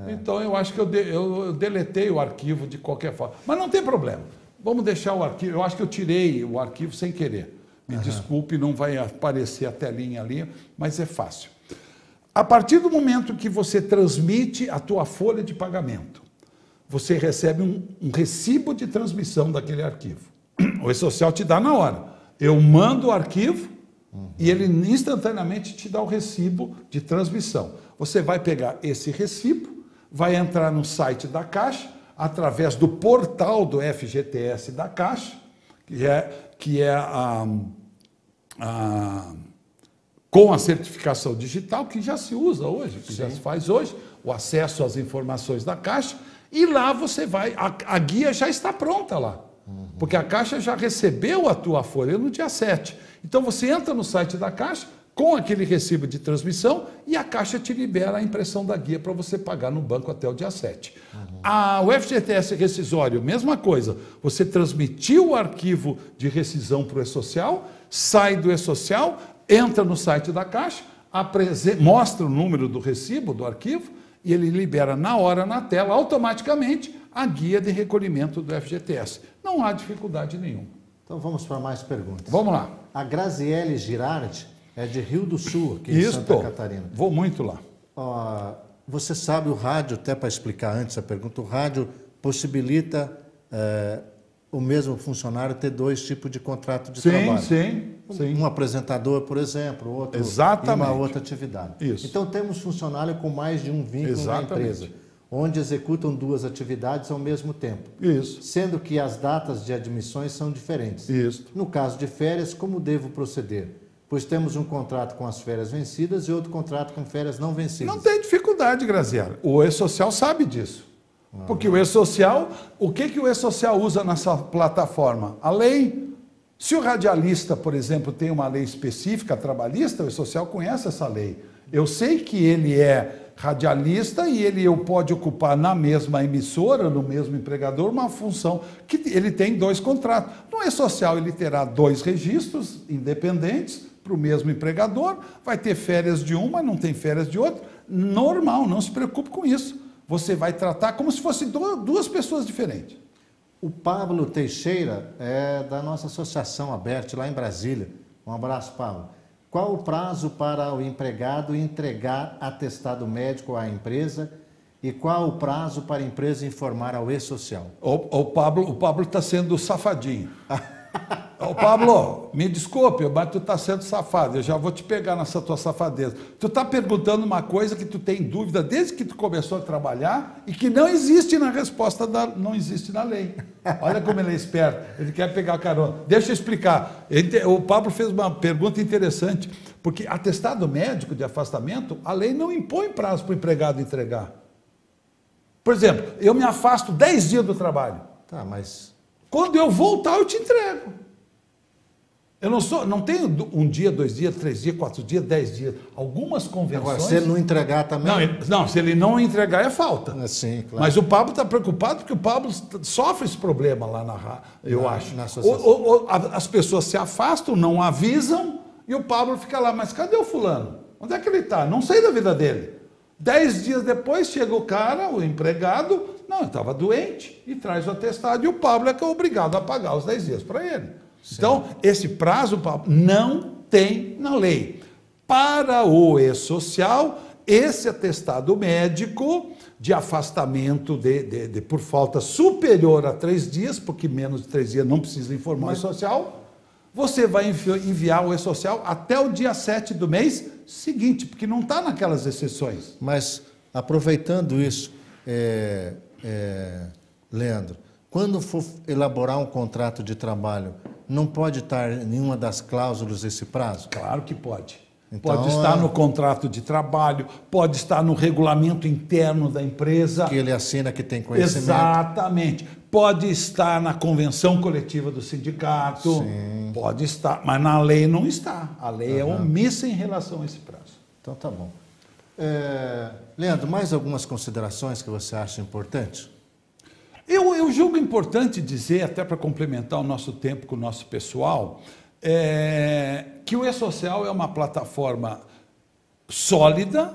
Então, eu acho que eu deletei o arquivo de qualquer forma. Mas não tem problema. Vamos deixar o arquivo. Eu acho que eu tirei o arquivo sem querer. Me desculpe, não vai aparecer a telinha ali, mas é fácil. A partir do momento que você transmite a tua folha de pagamento, você recebe um recibo de transmissão daquele arquivo. O E-Social te dá na hora. Eu mando o arquivo e ele instantaneamente te dá o recibo de transmissão. Você vai pegar esse recibo, vai entrar no site da Caixa, através do portal do FGTS da Caixa, que é com a certificação digital, que já se usa hoje, que já se faz hoje, o acesso às informações da Caixa. E lá você vai, a guia já está pronta lá, porque a Caixa já recebeu a tua folha no dia 7. Então você entra no site da Caixa com aquele recibo de transmissão e a Caixa te libera a impressão da guia para você pagar no banco até o dia 7. O FGTS rescisório, mesma coisa, você transmitiu o arquivo de rescisão para o E-Social, sai do E-Social, entra no site da Caixa, mostra o número do recibo, do arquivo, e ele libera na hora, na tela, automaticamente, a guia de recolhimento do FGTS. Não há dificuldade nenhuma. Então vamos para mais perguntas. Vamos lá. A Graziele Girardi é de Rio do Sul, aqui em Santa Catarina. Vou muito lá. Você sabe, o rádio, até para explicar antes a pergunta, o rádio possibilita o mesmo funcionário ter dois tipos de contrato de trabalho. Sim. Um apresentador, por exemplo, outro em uma outra atividade. Isso. Então temos funcionário com mais de um vínculo na empresa, onde executam duas atividades ao mesmo tempo. Isso. Sendo que as datas de admissões são diferentes. Isso. No caso de férias, como devo proceder? Pois temos um contrato com as férias vencidas e outro contrato com férias não vencidas. Não tem dificuldade, Graziela. O E-Social sabe disso. Porque o E-Social, o que o E-Social usa nessa plataforma? A lei. Se o radialista, por exemplo, tem uma lei específica trabalhista, o E-Social conhece essa lei. Eu sei que ele é radialista e ele pode ocupar na mesma emissora, no mesmo empregador, uma função que ele tem 2 contratos. No E-Social ele terá 2 registros independentes para o mesmo empregador, vai ter férias de um, mas não tem férias de outro. Normal, não se preocupe com isso. Você vai tratar como se fossem 2 pessoas diferentes. O Pablo Teixeira é da nossa associação Aberta, lá em Brasília. Um abraço, Pablo. Qual o prazo para o empregado entregar atestado médico à empresa e qual o prazo para a empresa informar ao E-Social? O Pablo está sendo safadinho. Ô Pablo, me desculpe, mas tu está sendo safado, eu já vou te pegar nessa tua safadeza. Tu está perguntando uma coisa que tu tem dúvida desde que tu começou a trabalhar e que não existe na resposta, não existe na lei. Olha como ele é esperto, ele quer pegar carona. Deixa eu explicar. O Pablo fez uma pergunta interessante, porque atestado médico de afastamento, a lei não impõe prazo para o empregado entregar. Por exemplo, eu me afasto 10 dias do trabalho. Tá, mas... Quando eu voltar, eu te entrego. Eu não tenho 1 dia, 2 dias, 3 dias, 4 dias, 10 dias. Algumas convenções... Agora, se ele não entregar também... Não, se ele não entregar é falta. Sim, claro. Mas o Pablo está preocupado porque o Pablo sofre esse problema lá eu acho. Na associação. As pessoas se afastam, não avisam, e o Pablo fica lá, mas cadê o fulano? Onde é que ele está? Não sei da vida dele. 10 dias depois chega o cara, o empregado, não, ele estava doente, e traz o atestado, e o Pablo é que é obrigado a pagar os 10 dias para ele. Sim. Então, esse prazo, Pablo, não tem na lei. Para o E-Social, esse atestado médico de afastamento por falta superior a 3 dias, porque menos de 3 dias não precisa informar o E-Social, você vai enviar o E-Social até o dia 7 do mês seguinte, porque não está naquelas exceções. Mas, aproveitando isso, Leandro, quando for elaborar um contrato de trabalho, não pode estar em nenhuma das cláusulas esse prazo? Claro que pode. Então, pode estar no contrato de trabalho, pode estar no regulamento interno da empresa. Que ele assina, que tem conhecimento. Exatamente. Pode estar na convenção coletiva do sindicato. Sim. Pode estar, mas na lei não está. A lei é omissa em relação a esse prazo. Então tá bom. Leandro, mais algumas considerações que você acha importantes? Eu julgo importante dizer, até para complementar o nosso tempo com o nosso pessoal, que o E-Social é uma plataforma sólida,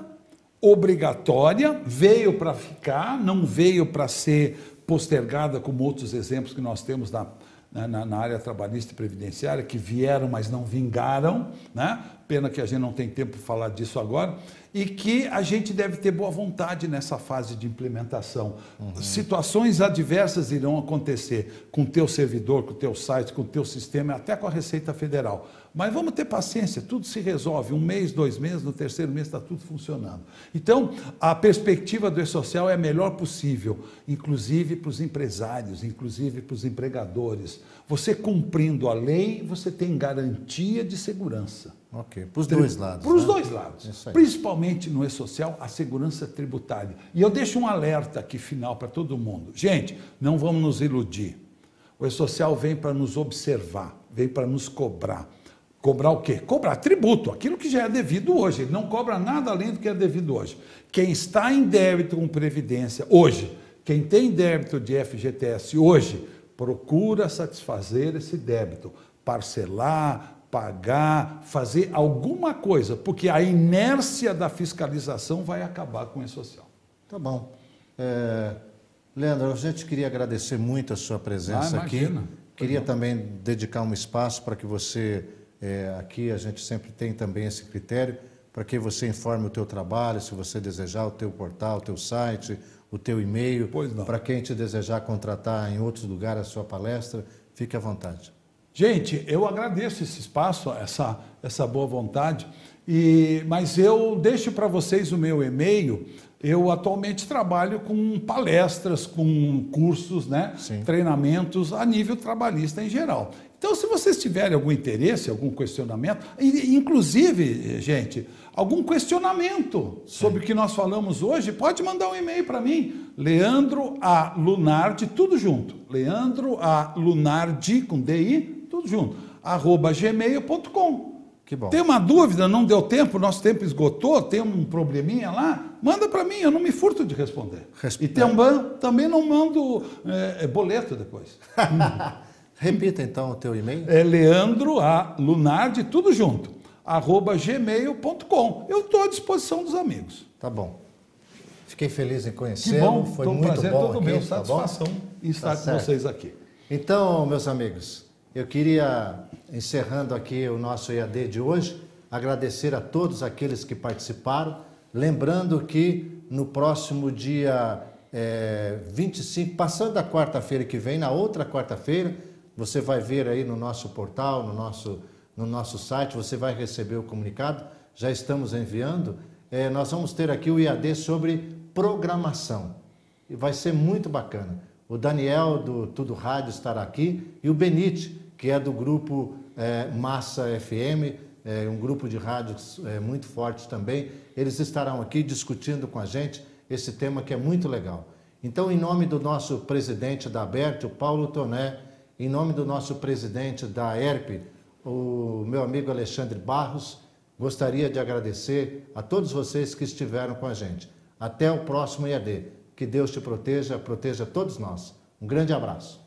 obrigatória, veio para ficar, não veio para ser postergada como outros exemplos que nós temos na área trabalhista e previdenciária, que vieram, mas não vingaram, né? Pena que a gente não tem tempo para falar disso agora, e que a gente deve ter boa vontade nessa fase de implementação. Situações adversas irão acontecer com o teu servidor, com o teu site, com o teu sistema, até com a Receita Federal. Mas vamos ter paciência, tudo se resolve. 1 mês, 2 meses, no 3º mês está tudo funcionando. Então, a perspectiva do E-Social é a melhor possível, inclusive para os empresários, inclusive para os empregadores. Você cumprindo a lei, você tem garantia de segurança. Ok, para os 2 lados. Para os 2 lados. Principalmente no E-Social, a segurança tributária. E eu deixo um alerta aqui final para todo mundo. Gente, não vamos nos iludir. O E-Social vem para nos observar, vem para nos cobrar. Cobrar o quê? Cobrar tributo, aquilo que já é devido hoje. Ele não cobra nada além do que é devido hoje. Quem está em débito com Previdência hoje, quem tem débito de FGTS hoje, procura satisfazer esse débito, parcelar, pagar, fazer alguma coisa, porque a inércia da fiscalização vai acabar com o E-Social. Tá bom. Leandro, a gente queria agradecer muito a sua presença aqui. Queria também dedicar um espaço para que você, aqui a gente sempre tem também esse critério, para que você informe o teu trabalho, se você desejar, o teu portal, o teu site, o teu e-mail. Para quem te desejar contratar em outros lugares a sua palestra, fique à vontade. Gente, eu agradeço esse espaço, essa boa vontade, mas eu deixo para vocês o meu e-mail. Eu atualmente trabalho com palestras, com cursos, né? Treinamentos a nível trabalhista em geral. Então, se vocês tiverem algum interesse, algum questionamento, inclusive, gente, algum questionamento sobre o que nós falamos hoje, pode mandar um e-mail para mim, Leandro A. Lunardi, tudo junto, Leandro A. Lunardi, com DI, tudo junto, leandro@gmail.com. Que bom. Tem uma dúvida, não deu tempo, nosso tempo esgotou, tem um probleminha lá, manda para mim, eu não me furto de responder. E também não mando boleto depois. Repita então o teu e-mail. É Leandro A. Lunardi, tudo junto, @gmail.com. Eu estou à disposição dos amigos. Tá bom. Fiquei feliz em Que conhecê-lo, bom, foi um muito prazer bom todo aqui, meu, tá satisfação bom? em estar com certo. vocês aqui. Então, meus amigos, eu queria, encerrando aqui o nosso EAD de hoje, agradecer a todos aqueles que participaram, lembrando que no próximo dia 25, passando a quarta-feira que vem, na outra quarta-feira, você vai ver aí no nosso portal, no nosso site, você vai receber o comunicado, já estamos enviando, nós vamos ter aqui o EAD sobre programação, e vai ser muito bacana. O Daniel do Tudo Rádio estará aqui e o Benite, que é do grupo Massa FM, um grupo de rádios muito forte também. Eles estarão aqui discutindo com a gente esse tema que é muito legal. Então, em nome do nosso presidente da ABERT, o Paulo Toné, em nome do nosso presidente da ERP, o meu amigo Alexandre Barros, gostaria de agradecer a todos vocês que estiveram com a gente. Até o próximo EAD. Que Deus te proteja, proteja todos nós. Um grande abraço.